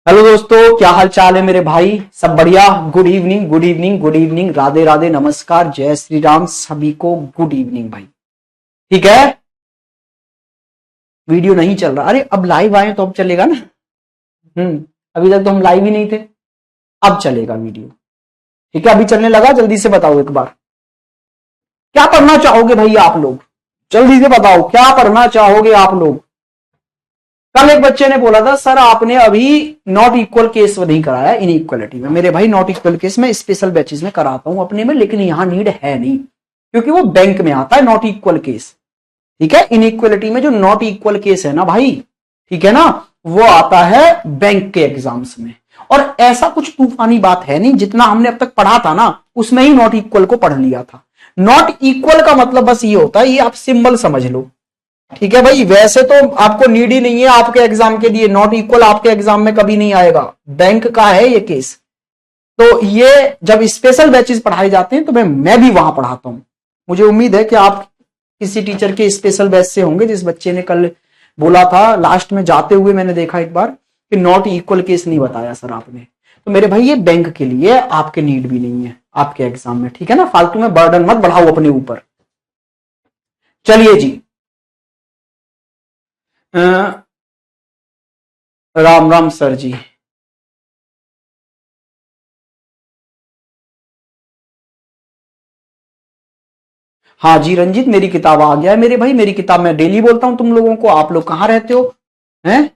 Hello दोस्तों, क्या हाल चाल है मेरे भाई। सब बढ़िया। Good evening, good evening, good evening, Radhe Radhe, नमस्कार, जय श्री राम, सभी को गुड इवनिंग भाई। ठीक है। वीडियो नहीं चल रहा? अरे अब लाइव आए तो अब चलेगा ना। अभी तक तो हम लाइव ही नहीं थे। अब चलेगा वीडियो। ठीक है, अभी चलने लगा। जल्दी से बताओ एक बार, क्या पढ़ना चाहोगे भाई आप लोग? जल्दी से बताओ क्या पढ़ना चाहोगे आप लोग। कल एक बच्चे ने बोला था, सर आपने अभी नॉट इक्वल केस नहीं कराया इनइक्वलिटी में। मेरे भाई नॉट इक्वल केस में स्पेशल बैचेस में कराता हूं अपने में, लेकिन यहां नीड है नहीं, क्योंकि वो बैंक में आता है नॉट इक्वल केस। ठीक है, इनइक्वलिटी में जो नॉट इक्वल केस है ना भाई, ठीक है ना, वो आता है बैंक के एग्जाम्स में। और ऐसा कुछ तूफानी बात है नहीं, जितना हमने अब तक पढ़ा था ना उसमें ही नॉट इक्वल को पढ़ लिया था। नॉट इक्वल का मतलब बस ये होता है, ये आप सिंबल समझ लो। ठीक है भाई, वैसे तो आपको नीड ही नहीं है आपके एग्जाम के लिए। नॉट इक्वल आपके एग्जाम में कभी नहीं आएगा, बैंक का है ये केस। तो ये जब स्पेशल बैचेस पढ़ाए जाते हैं तो मैं भी वहां पढ़ाता हूं। मुझे उम्मीद है कि आप किसी टीचर के स्पेशल बैच से होंगे। जिस बच्चे ने कल बोला था, लास्ट में जाते हुए मैंने देखा एक बार कि नॉट इक्वल केस नहीं बताया सर आपने। तो मेरे भाई ये बैंक के लिए, आपके नीड भी नहीं है आपके एग्जाम में। ठीक है ना, फालतू में बर्डन मत बढ़ाओ अपने ऊपर। चलिए जी, राम राम सर जी। हाँ जी रंजीत, मेरी किताब आ गया है मेरे भाई। मेरी किताब मैं डेली बोलता हूं तुम लोगों को। आप लोग कहां रहते हो हैं?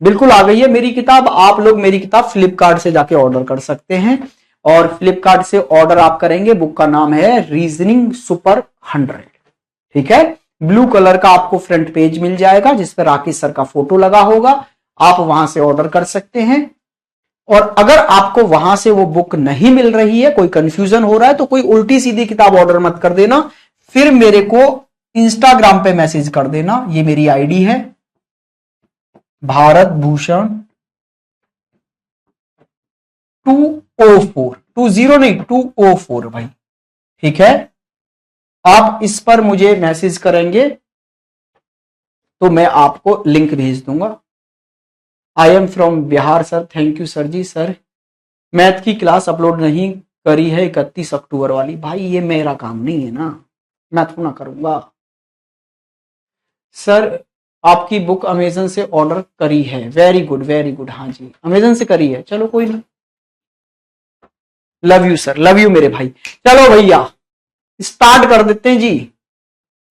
बिल्कुल आ गई है मेरी किताब। आप लोग मेरी किताब फ्लिपकार्ट से जाके ऑर्डर कर सकते हैं। और फ्लिपकार्ट से ऑर्डर आप करेंगे, बुक का नाम है रीजनिंग सुपर 100। ठीक है, ब्लू कलर का आपको फ्रंट पेज मिल जाएगा जिस पर राकेश सर का फोटो लगा होगा। आप वहां से ऑर्डर कर सकते हैं। और अगर आपको वहां से वो बुक नहीं मिल रही है, कोई कंफ्यूजन हो रहा है, तो कोई उल्टी सीधी किताब ऑर्डर मत कर देना। फिर मेरे को इंस्टाग्राम पे मैसेज कर देना। ये मेरी आईडी है, भारत भूषण 204, 20 नहीं 204 भाई। ठीक है, आप इस पर मुझे मैसेज करेंगे तो मैं आपको लिंक भेज दूंगा। I am from Bihar sir. Thank you sir ji. Sir math की क्लास अपलोड नहीं करी है 31 अक्टूबर वाली। भाई ये मेरा काम नहीं है ना, मैं तो ना करूंगा। सर आपकी बुक अमेजन से ऑर्डर करी है। Very good very good. हाँ जी अमेजन से करी है, चलो कोई नहीं। Love you sir, love you मेरे भाई। चलो भैया स्टार्ट कर देते हैं जी,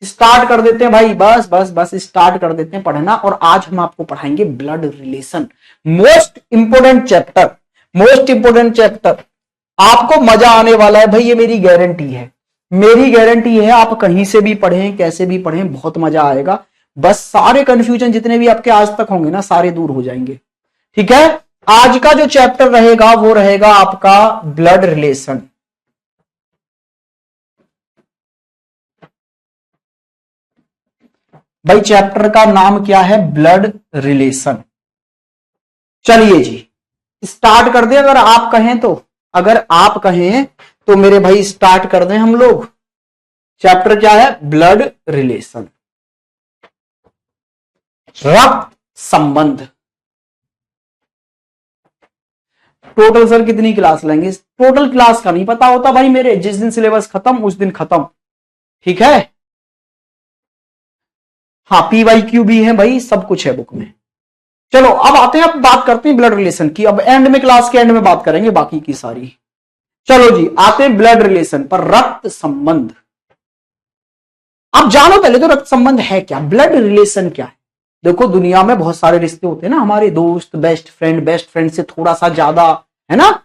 स्टार्ट कर देते हैं भाई। बस बस बस स्टार्ट कर देते हैं पढ़ना। और आज हम आपको पढ़ाएंगे blood relation, most important chapter, most important chapter. आपको मजा आने वाला है भाई, ये मेरी गारंटी है। मेरी गारंटी है, आप कहीं से भी पढ़ें, कैसे भी पढ़ें, बहुत मजा आएगा। बस सारे कंफ्यूजन जितने भी आपके आज तक होंगे ना, सारे दूर हो जाएंगे। ठीक है, आज का जो चैप्टर रहेगा वो रहेगा आपका ब्लड रिलेशन। भाई चैप्टर का नाम क्या है? Blood relation. चलिए जी स्टार्ट कर दें, अगर आप कहें तो। अगर आप कहें तो मेरे भाई स्टार्ट कर दें हम लोग। चैप्टर क्या है? ब्लड रिलेशन, रक्त संबंध। टोटल सर कितनी क्लास लेंगे? टोटल क्लास का नहीं पता होता भाई मेरे, जिस दिन सिलेबस खत्म उस दिन खत्म। ठीक है, हाँ PYQ भी है भाई, सब कुछ है बुक में। चलो अब आते हैं, अब बात करते हैं ब्लड रिलेशन की। अब एंड में, क्लास के एंड में बात करेंगे बाकी की सारी। चलो जी आते हैं ब्लड रिलेशन पर, रक्त संबंध। आप जानो पहले तो रक्त संबंध है क्या, ब्लड रिलेशन क्या है। देखो दुनिया में बहुत सारे रिश्ते होते हैं ना, हमारे दोस्त, बेस्ट फ्रेंड, बेस्ट फ्रेंड से थोड़ा सा ज्यादा, है ना,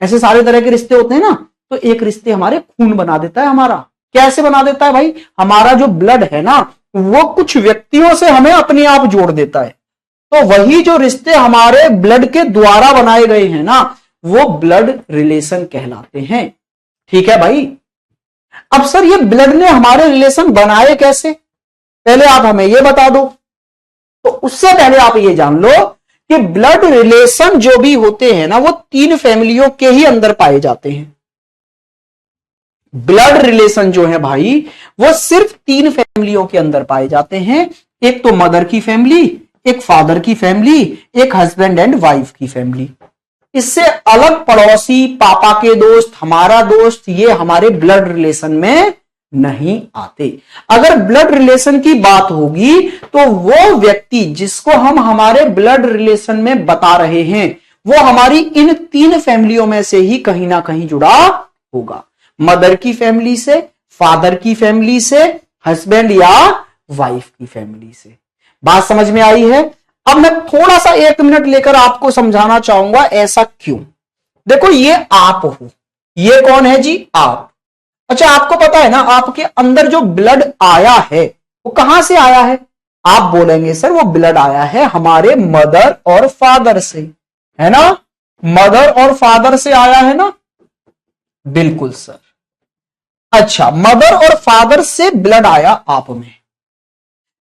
ऐसे सारे तरह के रिश्ते होते हैं ना। तो एक रिश्ते हमारे खून बना देता है हमारा। कैसे बना देता है भाई? हमारा जो ब्लड है ना, वो कुछ व्यक्तियों से हमें अपने आप जोड़ देता है। तो वही जो रिश्ते हमारे ब्लड के द्वारा बनाए गए हैं ना, वो ब्लड रिलेशन कहलाते हैं। ठीक है भाई। अब सर ये ब्लड ने हमारे रिलेशन बनाए कैसे, पहले आप हमें ये बता दो। तो उससे पहले आप ये जान लो कि ब्लड रिलेशन जो भी होते हैं ना, वो 3 फैमिलियों के ही अंदर पाए जाते हैं। ब्लड रिलेशन जो है भाई, वो सिर्फ 3 फैमिलियों के अंदर पाए जाते हैं। एक तो मदर की फैमिली, एक फादर की फैमिली, एक हस्बैंड एंड वाइफ की फैमिली। इससे अलग पड़ोसी, पापा के दोस्त, हमारा दोस्त, ये हमारे ब्लड रिलेशन में नहीं आते। अगर ब्लड रिलेशन की बात होगी तो वो व्यक्ति जिसको हम हमारे ब्लड रिलेशन में बता रहे हैं वो हमारी इन 3 फैमिलियों में से ही कहीं ना कहीं जुड़ा होगा। मदर की फैमिली से, फादर की फैमिली से, हस्बैंड या वाइफ की फैमिली से। बात समझ में आई है? अब मैं थोड़ा सा 1 मिनट लेकर आपको समझाना चाहूंगा ऐसा क्यों। देखो, ये आप हो, ये कौन है जी? आप। अच्छा, आपको पता है ना आपके अंदर जो ब्लड आया है वो कहां से आया है? आप बोलेंगे सर वो ब्लड आया है हमारे मदर और फादर से, है ना? मदर और फादर से आया है ना? बिल्कुल सर। अच्छा, मदर और फादर से ब्लड आया आप में।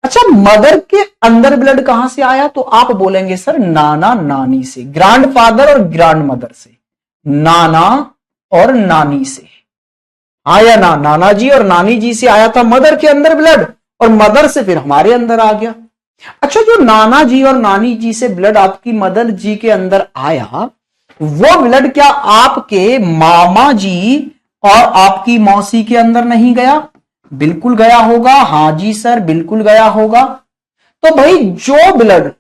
अच्छा, मदर के अंदर ब्लड कहां से आया? तो आप बोलेंगे सर नाना नानी से, ग्रैंड फादर और ग्रैंड मदर से, नाना और नानी से। आया ना, नाना जी और नानी जी से आया था मदर के अंदर ब्लड और मदर से फिर हमारे अंदर आ गया। अच्छा, जो नाना जी और नानी जी से ब्लड आपकी मदर जी के अंदर आया वो ब्लड क्या आपके मामा जी और आपकी मौसी के अंदर नहीं गया? बिल्कुल गया होगा। हां जी सर, बिल्कुल गया होगा। तो भाई जो ब्लड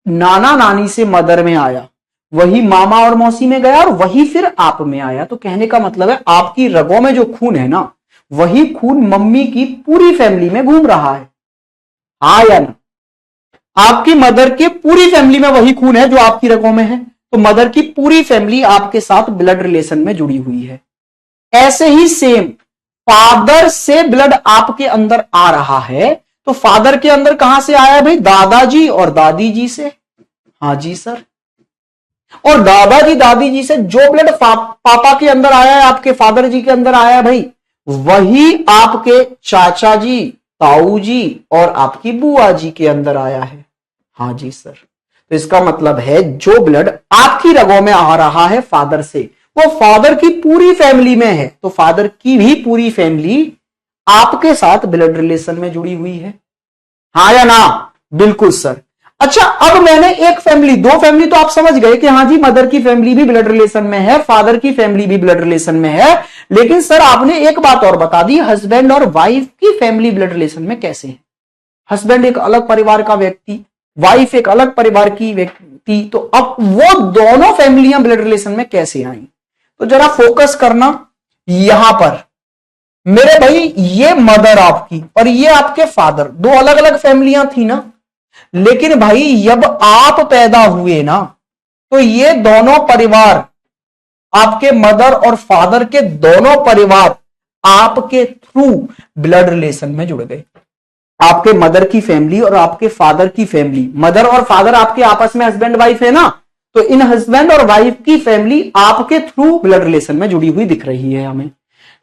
नाना नानी से मदर में आया वही मामा और मौसी में गया और वही फिर आप में आया। तो कहने का मतलब है आपकी रगों में जो खून है ना वही खून मम्मी की पूरी फैमिली में घूम रहा है। हाँ या ना? आपकी मदर के पूरी फैमिली में वही खून है जो आपकी रगों में है। तो मदर की पूरी फैमिली आपके साथ ब्लड रिलेशन में जुड़ी हुई है। ऐसे ही सेम फादर से ब्लड आपके अंदर आ रहा है तो फादर के अंदर कहां से आया है भाई? दादाजी और दादी जी से। हाँ जी सर। और दादाजी दादी जी से जो ब्लड पापा के अंदर आया है, आपके फादर जी के अंदर आया है भाई, वही आपके चाचा जी, ताऊ जी और आपकी बुआ जी के अंदर आया है। हाँ जी सर। तो इसका मतलब है जो ब्लड आपकी रगों में आ रहा है फादर से वो फादर की पूरी फैमिली में है। तो फादर की भी पूरी फैमिली आपके साथ ब्लड रिलेशन में जुड़ी हुई है। हाँ या ना? बिल्कुल सर। अच्छा, अब मैंने एक फैमिली, 2 फैमिली तो आप समझ गए कि हाँ जी मदर की फैमिली भी ब्लड रिलेशन में है, फादर की फैमिली भी ब्लड रिलेशन में है। लेकिन सर आपने एक बात और बता दी, हस्बैंड और वाइफ की फैमिली ब्लड रिलेशन में कैसे है? हस्बैंड एक अलग परिवार का व्यक्ति, वाइफ एक अलग परिवार की व्यक्ति, तो अब वो दोनों फैमिलियां ब्लड रिलेशन में कैसे आई? तो जरा फोकस करना यहां पर। मेरे भाई ये मदर आपकी और ये आपके फादर, 2 अलग अलग फैमिलियां थी ना। लेकिन भाई जब आप पैदा हुए ना तो ये दोनों परिवार, आपके मदर और फादर के दोनों परिवार आपके थ्रू ब्लड रिलेशन में जुड़ गए। आपके मदर की फैमिली और आपके फादर की फैमिली, मदर और फादर आपके आपस में हस्बैंड वाइफ है ना, तो इन हस्बैंड और वाइफ की फैमिली आपके थ्रू ब्लड रिलेशन में जुड़ी हुई दिख रही है हमें।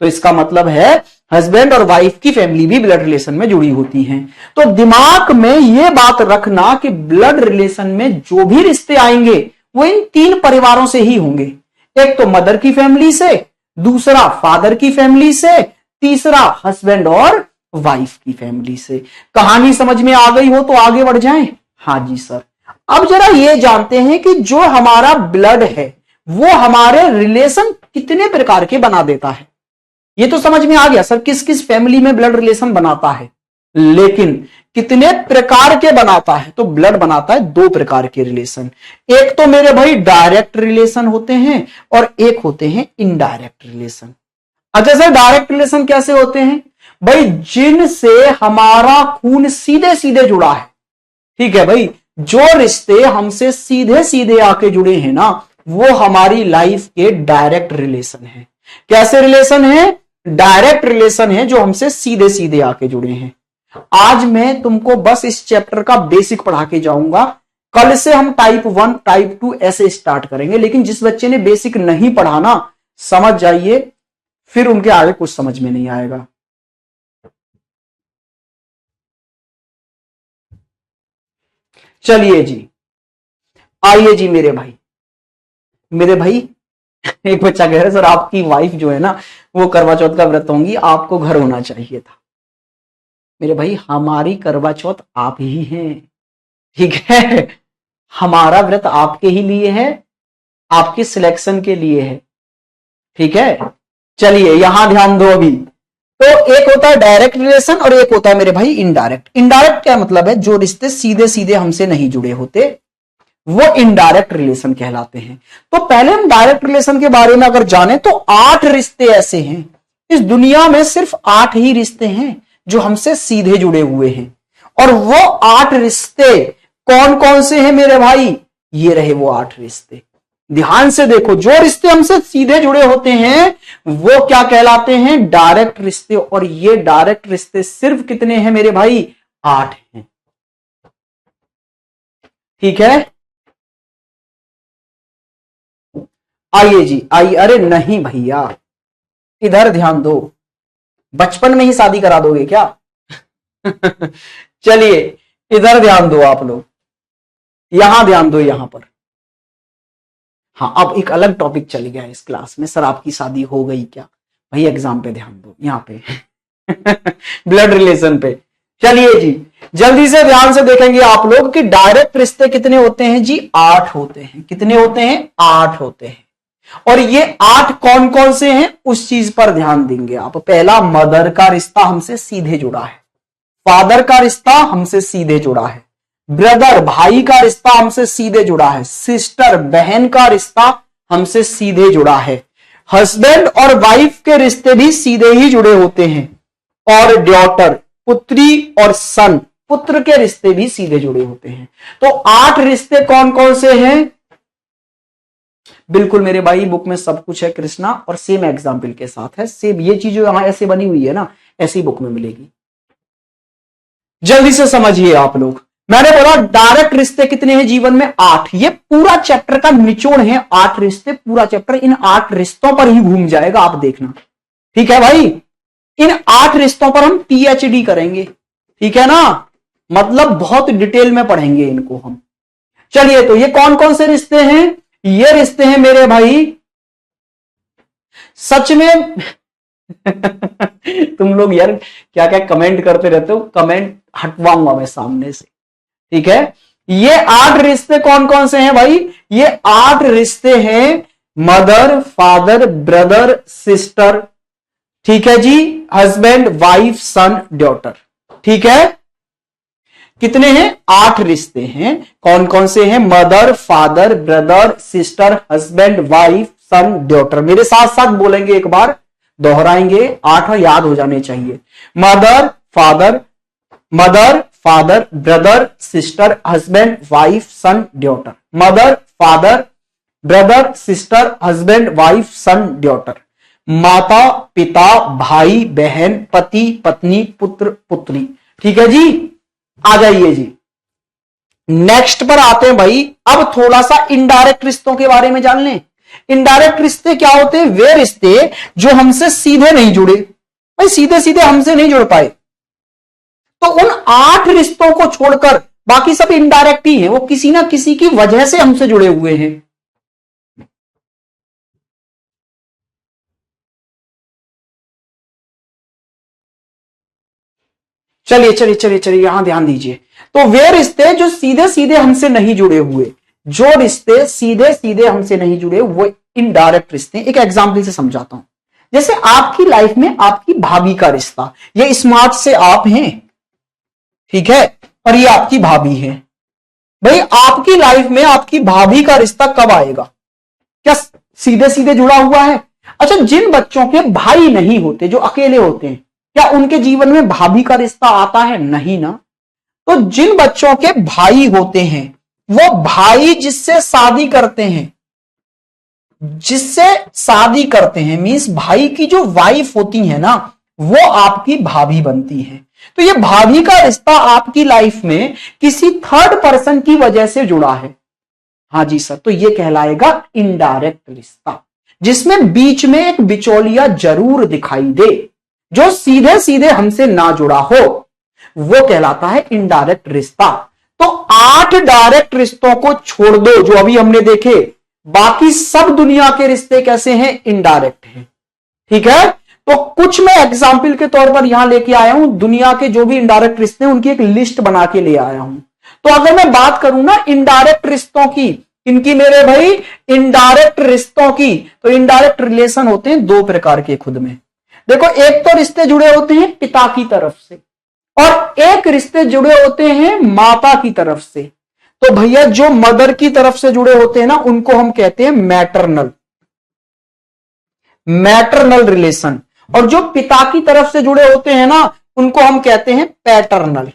तो इसका मतलब है हस्बैंड और वाइफ की फैमिली भी ब्लड रिलेशन में जुड़ी होती हैं। तो दिमाग में यह बात रखना कि ब्लड रिलेशन में जो भी रिश्ते आएंगे वो इन 3 परिवारों से ही होंगे। एक तो मदर की फैमिली से, दूसरा फादर की फैमिली से, तीसरा हस्बैंड और वाइफ की फैमिली से। कहानी समझ में आ गई हो तो आगे बढ़ जाएं। हाँ जी सर। अब जरा ये जानते हैं कि जो हमारा ब्लड है वो हमारे रिलेशन कितने प्रकार के बना देता है। ये तो समझ में आ गया सर किस किस फैमिली में ब्लड रिलेशन बनाता है, लेकिन कितने प्रकार के बनाता है? तो ब्लड बनाता है 2 प्रकार के रिलेशन। एक तो मेरे भाई डायरेक्ट रिलेशन होते हैं और एक होते हैं इनडायरेक्ट रिलेशन। अच्छा सर, डायरेक्ट रिलेशन कैसे होते हैं? भाई जिनसे हमारा खून सीधे सीधे जुड़ा है। ठीक है भाई, जो रिश्ते हमसे सीधे सीधे आके जुड़े हैं ना वो हमारी लाइफ के डायरेक्ट रिलेशन है। कैसे रिलेशन है? डायरेक्ट रिलेशन है जो हमसे सीधे सीधे आके जुड़े हैं। आज मैं तुमको बस इस चैप्टर का बेसिक पढ़ा के जाऊंगा। कल से हम टाइप 1 टाइप 2 ऐसे स्टार्ट करेंगे। लेकिन जिस बच्चे ने बेसिक नहीं पढ़ा ना, समझ जाइए फिर उनके आगे कुछ समझ में नहीं आएगा। चलिए जी, आइए जी मेरे भाई। एक बच्चा कह रहा है सर आपकी वाइफ जो है ना वो करवा चौथ का व्रत होंगी, आपको घर होना चाहिए था। मेरे भाई हमारी करवा चौथ आप ही हैं। ठीक है, हमारा व्रत आपके ही लिए है, आपके सिलेक्शन के लिए है। ठीक है, चलिए यहां ध्यान दो। अभी तो एक होता है डायरेक्ट रिलेशन और एक होता है मेरे भाई इनडायरेक्ट। इनडायरेक्ट क्या मतलब है? जो रिश्ते सीधे सीधे हमसे नहीं जुड़े होते वो इनडायरेक्ट रिलेशन कहलाते हैं। तो पहले हम डायरेक्ट रिलेशन के बारे में अगर जाने तो 8 रिश्ते ऐसे हैं इस दुनिया में, सिर्फ 8 ही रिश्ते हैं जो हमसे सीधे जुड़े हुए हैं। और वो 8 रिश्ते कौन कौन से हैं मेरे भाई? ये रहे वो 8 रिश्ते। ध्यान से देखो, जो रिश्ते हमसे सीधे जुड़े होते हैं वो क्या कहलाते हैं? डायरेक्ट रिश्ते। और ये डायरेक्ट रिश्ते सिर्फ कितने हैं मेरे भाई? 8 हैं। ठीक है, आइए जी आइए। अरे नहीं भैया, इधर ध्यान दो। बचपन में ही शादी करा दोगे क्या? चलिए इधर ध्यान दो आप लोग, यहां ध्यान दो यहां पर। हाँ, अब एक अलग टॉपिक चल गया इस क्लास में, सर आपकी शादी हो गई क्या? भाई एग्जाम पे ध्यान दो, यहां पे ब्लड रिलेशन पे। चलिए जी, जल्दी से ध्यान से देखेंगे आप लोग कि डायरेक्ट रिश्ते कितने होते हैं जी? 8 होते हैं। कितने होते हैं? 8 होते हैं। और ये 8 कौन कौन से हैं उस चीज पर ध्यान देंगे आप। पहला, मदर का रिश्ता हमसे सीधे जुड़ा है, फादर का रिश्ता हमसे सीधे जुड़ा है, ब्रदर भाई का रिश्ता हमसे सीधे जुड़ा है, सिस्टर बहन का रिश्ता हमसे सीधे जुड़ा है, हस्बैंड और वाइफ के रिश्ते भी सीधे ही जुड़े होते हैं, और डॉटर पुत्री और सन पुत्र के रिश्ते भी सीधे जुड़े होते हैं। तो 8 रिश्ते कौन कौन से हैं? बिल्कुल मेरे भाई, बुक में सब कुछ है कृष्णा, और सेम एग्जाम्पल के साथ है। सेम ये चीज जो यहां ऐसे बनी हुई है ना, ऐसी बुक में मिलेगी। जल्दी से समझिए आप लोग। मैंने बोला डायरेक्ट रिश्ते कितने हैं जीवन में? 8। ये पूरा चैप्टर का निचोड़ है 8 रिश्ते। पूरा चैप्टर इन 8 रिश्तों पर ही घूम जाएगा, आप देखना। ठीक है भाई, इन 8 रिश्तों पर हम पीएचडी करेंगे। ठीक है ना, मतलब बहुत डिटेल में पढ़ेंगे इनको हम। चलिए, तो ये कौन कौन से रिश्ते हैं? ये रिश्ते हैं मेरे भाई, सच में तुम लोग यार क्या क्या कमेंट करते रहते हो, कमेंट हटवाऊंगा मैं सामने से। ठीक है, ये 8 रिश्ते कौन कौन से हैं भाई? ये 8 रिश्ते हैं मदर, फादर, ब्रदर, सिस्टर, ठीक है जी, हस्बैंड, वाइफ, सन, डॉटर। ठीक है, कितने हैं? 8 रिश्ते हैं। कौन कौन से हैं? Mother, father, brother, sister, husband, wife, son, daughter. मेरे साथ साथ बोलेंगे, एक बार दोहराएंगे, 8 याद हो जाने चाहिए। Mother father, brother, sister, husband, wife, son, daughter. Mother, father, brother, sister, husband, wife, son, daughter. माता, पिता, भाई, बहन, पति, पत्नी, पुत्र, पुत्री। ठीक है जी, आ जाइए जी, नेक्स्ट पर आते हैं भाई। अब थोड़ा सा इनडायरेक्ट रिश्तों के बारे में जान लें। इनडायरेक्ट रिश्ते क्या होते हैं? वे रिश्ते जो हमसे सीधे नहीं जुड़े। भाई सीधे सीधे हमसे नहीं जुड़ पाए, तो उन 8 रिश्तों को छोड़कर बाकी सब इनडायरेक्ट ही हैं, वो किसी ना किसी की वजह से हमसे जुड़े हुए हैं। चलिए चलिए चलिए चलिए, यहां ध्यान दीजिए। तो वे रिश्ते जो सीधे सीधे हमसे नहीं जुड़े हुए, जो रिश्ते सीधे सीधे हमसे नहीं जुड़े, वो इनडायरेक्ट रिश्ते। एक एग्जाम्पल से समझाता हूं। जैसे आपकी लाइफ में आपकी भाभी का रिश्ता, ये स्मार्ट से आप हैं, ठीक है, और ये आपकी भाभी है। भाई आपकी लाइफ में आपकी भाभी का रिश्ता कब आएगा? क्या सीधे सीधे जुड़ा हुआ है? अच्छा, जिन बच्चों के भाई नहीं होते, जो अकेले होते हैं, क्या उनके जीवन में भाभी का रिश्ता आता है? नहीं ना। तो जिन बच्चों के भाई होते हैं, वो भाई जिससे शादी करते हैं, मींस भाई की जो वाइफ होती है ना, वो आपकी भाभी बनती है। तो ये भाभी का रिश्ता आपकी लाइफ में किसी थर्ड पर्सन की वजह से जुड़ा है। हाँ जी सर, तो ये कहलाएगा इनडायरेक्ट रिश्ता, जिसमें बीच में एक बिचौलिया जरूर दिखाई दे, जो सीधे सीधे हमसे ना जुड़ा हो, वो कहलाता है इनडायरेक्ट रिश्ता। तो 8 डायरेक्ट रिश्तों को छोड़ दो जो अभी हमने देखे, बाकी सब दुनिया के रिश्ते कैसे हैं? इनडायरेक्ट हैं। ठीक है, तो कुछ मैं एग्जाम्पल के तौर पर यहां लेके आया हूं, दुनिया के जो भी इनडायरेक्ट रिश्ते हैं उनकी एक लिस्ट बना के ले आया हूं। तो अगर मैं बात करूं ना इनडायरेक्ट रिश्तों की, इनकी मेरे भाई इनडायरेक्ट रिश्तों की, तो इनडायरेक्ट रिलेशन होते हैं दो प्रकार के खुद में। देखो, एक तो रिश्ते जुड़े होते हैं पिता की तरफ से और एक रिश्ते जुड़े होते हैं माता की तरफ से। तो भैया जो मदर की तरफ से जुड़े होते हैं ना उनको हम कहते हैं मैटरनल, मैटरनल रिलेशन, और जो पिता की तरफ से जुड़े होते हैं ना उनको हम कहते हैं पैटर्नल,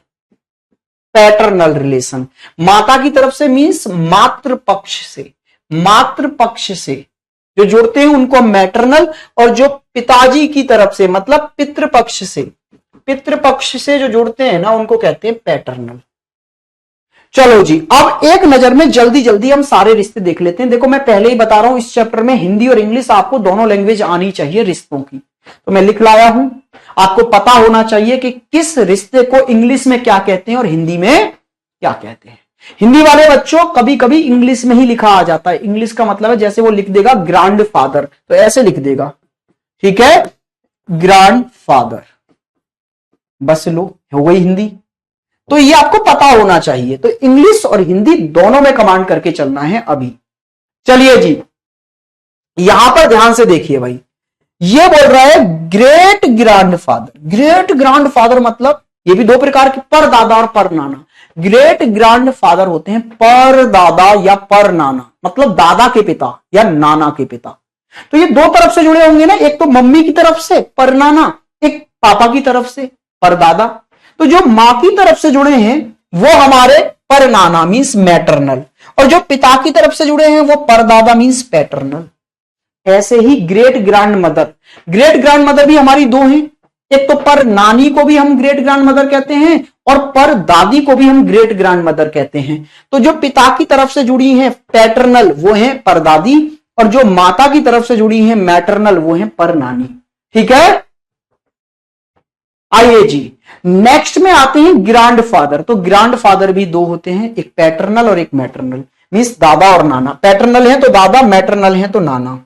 पैटर्नल रिलेशन। माता की तरफ से मींस मातृ पक्ष से, मातृ पक्ष से जो जुड़ते हैं उनको हम मैटरनल, और जो पिताजी की तरफ से मतलब पितृपक्ष से, पितृपक्ष से जो जुड़ते हैं ना उनको कहते हैं पैटर्नल। चलो जी, अब एक नजर में जल्दी जल्दी हम सारे रिश्ते देख लेते हैं। देखो, मैं पहले ही बता रहा हूं इस चैप्टर में हिंदी और इंग्लिश आपको दोनों लैंग्वेज आनी चाहिए रिश्तों की, तो मैं लिख लाया हूं। आपको पता होना चाहिए कि किस रिश्ते को इंग्लिश में क्या कहते हैं और हिंदी में क्या कहते हैं। हिंदी वाले बच्चों कभी कभी इंग्लिश में ही लिखा आ जाता है। इंग्लिश का मतलब है जैसे वो लिख देगा ग्रैंड फादर, तो ऐसे लिख देगा, ठीक है, ग्रैंड फादर, बस लो हो गई हिंदी। तो ये आपको पता होना चाहिए। तो इंग्लिश और हिंदी दोनों में कमांड करके चलना है अभी। चलिए जी, यहां पर ध्यान से देखिए भाई, ये बोल रहा है ग्रेट ग्रैंडफादर। ग्रेट ग्रैंडफादर मतलब ये भी दो प्रकार के, पर दादा और पर नाना। ग्रेट ग्रैंडफादर होते हैं पर दादा या पर नाना, मतलब दादा के पिता या नाना के पिता। तो ये दो तरफ से जुड़े होंगे ना, एक तो मम्मी की तरफ से पर नाना, एक पापा की तरफ से पर दादा। तो जो मां की तरफ से जुड़े हैं वो हमारे पर नाना मींस मैटरनल, और जो पिता की तरफ से जुड़े हैं वो पर दादा मींस पैटर्नल। ऐसे ही great grand mother, great grand mother भी हमारी दो हैं, एक तो पर नानी को भी हम ग्रेट ग्रैंड मदर कहते हैं और पर दादी को भी हम ग्रेट ग्रैंड मदर कहते हैं। तो जो पिता की तरफ से जुड़ी हैं पैटर्नल वो है पर दादी, और जो माता की तरफ से जुड़ी हैं मैटरनल वो है पर नानी, ठीक है। आइए जी, नेक्स्ट में आते हैं ग्रैंड फादर। तो ग्रैंड फादर भी दो होते हैं, एक पैटर्नल और एक मैटरनल, मींस दादा और नाना। पैटर्नल है तो दादा, मैटरनल है तो नाना।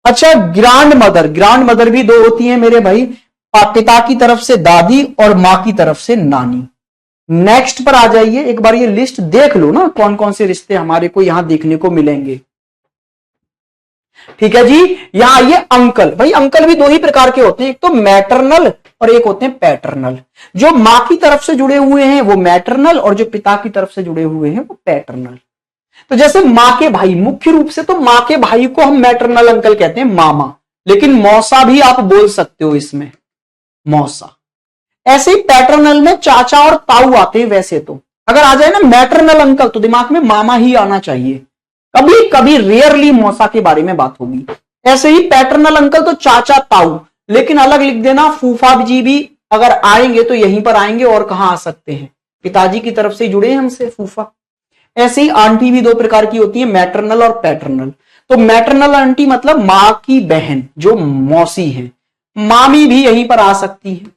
अच्छा, ग्रैंड मदर, ग्रैंड मदर भी दो होती है मेरे भाई, पिता की तरफ से दादी और मां की तरफ से नानी। नेक्स्ट पर आ जाइए, एक बार ये लिस्ट देख लो ना कौन कौन से रिश्ते हमारे को यहां देखने को मिलेंगे, ठीक है जी। यहां आइए अंकल। भाई अंकल भी दो ही प्रकार के होते हैं, एक तो मैटरनल और एक होते हैं पैटर्नल। जो मां की तरफ से जुड़े हुए हैं वो मैटरनल और जो पिता की तरफ से जुड़े हुए हैं वो पैटर्नल। तो जैसे मां के भाई, मुख्य रूप से तो मां के भाई को हम मैटरनल अंकल कहते हैं, मामा, लेकिन मौसा भी आप बोल सकते हो इसमें, मौसा। ऐसे ही पैटर्नल में चाचा और ताऊ आते हैं। वैसे तो अगर आ जाए ना मैटरनल अंकल तो दिमाग में मामा ही आना चाहिए, कभी कभी रेयरली मौसा के बारे में बात होगी। ऐसे ही पैटर्नल अंकल तो चाचा ताऊ, लेकिन अलग लिख देना फूफा जी भी अगर आएंगे तो यहीं पर आएंगे, और कहां आ सकते हैं, पिताजी की तरफ से जुड़े हैं हमसे फूफा। ऐसे ही आंटी भी दो प्रकार की होती है, मैटरनल और पैटर्नल। तो मैटरनल आंटी मतलब मां की बहन जो मौसी है, मामी भी यहीं पर आ सकती है।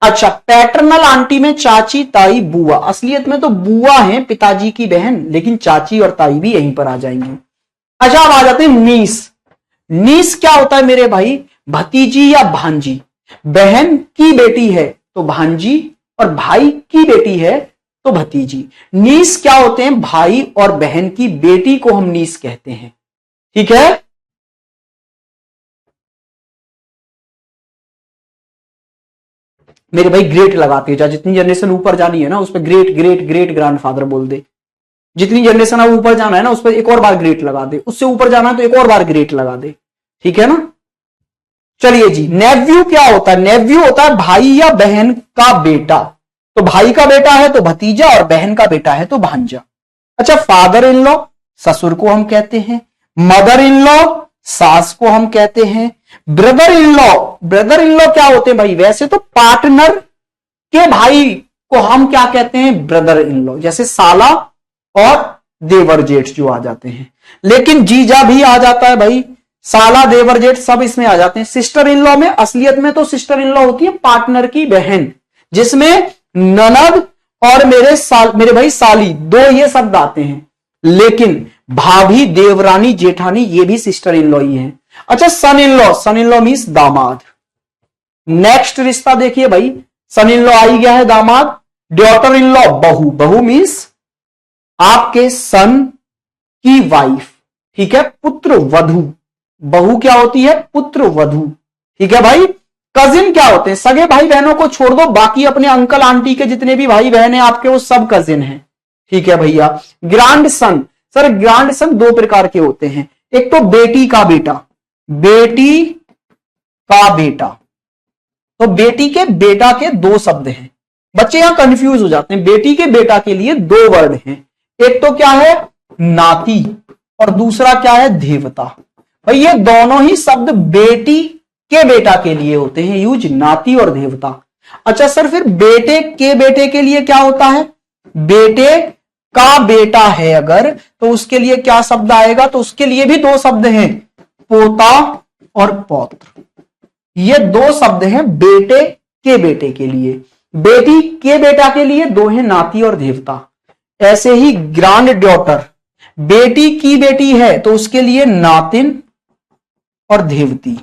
अच्छा, पैटर्नल आंटी में चाची ताई बुआ, असलियत में तो बुआ है पिताजी की बहन, लेकिन चाची और ताई भी यहीं पर आ जाएंगे। अच्छा, अब आ जाते हैं नीस। नीस क्या होता है मेरे भाई, भतीजी या भांजी। बहन की बेटी है तो भांजी और भाई की बेटी है तो भतीजी। नीस क्या होते हैं, भाई और बहन की बेटी को हम नीस कहते हैं, ठीक है। मेरे भाई ग्रेट लगाते हैं, जितनी जनरेशन ऊपर जानी है ना उस पर ग्रेट ग्रेट ग्रेट ग्रैंडफादर बोल दे। जितनी जनरेशन अब ऊपर जाना है ना उस पर एक और बार ग्रेट लगा दे, उससे ऊपर जाना है तो एक और बार ग्रेट लगा दे, ठीक है ना। चलिए जी, नेव्यू क्या होता है, नेव्यू होता है भाई या बहन का बेटा। तो भाई का बेटा है तो भतीजा और बहन का बेटा है तो भांजा। अच्छा, फादर इन लॉ ससुर को हम कहते हैं, मदर इन लॉ सास को हम कहते हैं, brother in law, brother in law क्या होते हैं भाई, वैसे तो पार्टनर के भाई को हम क्या कहते हैं, ब्रदर इन लॉ, जैसे साला और देवर जेठ जो आ जाते हैं। लेकिन जीजा भी आ जाता है भाई, साला देवर जेठ सब इसमें आ जाते हैं। सिस्टर इन लॉ में, असलियत में तो सिस्टर इन लॉ होती है पार्टनर की बहन, जिसमें ननद और मेरे भाई साली दो ये शब्द आते हैं। लेकिन भाभी देवरानी जेठानी ये भी सिस्टर इन लॉ ही है। अच्छा, son in law, son in law means दामाद। नेक्स्ट रिश्ता देखिए भाई, सन इन लॉ आ ही गया है दामाद। डॉटर इन लॉ बहू, बहू मीन्स आपके सन की वाइफ, ठीक है, पुत्र वधु, बहू क्या होती है, पुत्र वधु, ठीक है भाई। कजिन क्या होते हैं, सगे भाई बहनों को छोड़ दो, बाकी अपने अंकल आंटी के जितने भी भाई बहन हैं आपके वो सब कजिन हैं, ठीक है भैया। ग्रांड सन, सर ग्रांड सन दो प्रकार के होते हैं, एक तो बेटी का बेटा, बेटी का बेटा, तो बेटी के बेटा के दो शब्द हैं, बच्चे यहां कंफ्यूज हो जाते हैं, बेटी के बेटा के लिए दो वर्ड हैं, एक तो क्या है नाती और दूसरा क्या है देवता। भाई ये दोनों ही शब्द बेटी के बेटा के लिए होते हैं यूज, नाती और देवता। अच्छा सर फिर बेटे के बेटे के लिए क्या होता है, बेटे का बेटा है अगर तो उसके लिए क्या शब्द आएगा, तो उसके लिए भी दो शब्द हैं, पोता और पौत्र, ये दो शब्द हैं बेटे के बेटे के लिए। बेटी के बेटा के लिए दो हैं नाती और देवता। ऐसे ही ग्रांड डॉटर, बेटी की बेटी है तो उसके लिए नातिन और देवती,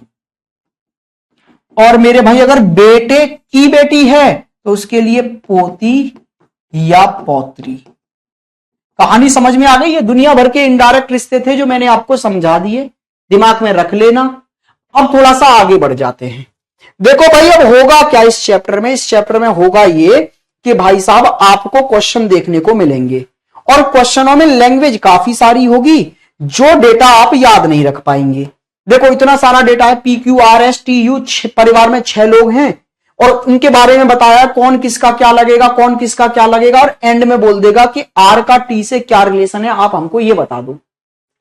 और मेरे भाई अगर बेटे की बेटी है तो उसके लिए पोती या पौत्री। कहानी समझ में आ गई है, दुनिया भर के इनडायरेक्ट रिश्ते थे जो मैंने आपको समझा दिए, दिमाग में रख लेना। अब थोड़ा सा आगे बढ़ जाते हैं। देखो भाई अब होगा क्या इस चैप्टर में, इस चैप्टर में होगा ये कि भाई साहब आपको क्वेश्चन देखने को मिलेंगे और क्वेश्चनों में लैंग्वेज काफी सारी होगी जो डेटा आप याद नहीं रख पाएंगे। देखो इतना सारा डेटा है, PQRSTU, परिवार में 6 लोग हैं और उनके बारे में बताया कौन किसका क्या लगेगा, कौन किसका क्या लगेगा, और एंड में बोल देगा कि R का T से क्या रिलेशन है, आप हमको ये बता दो,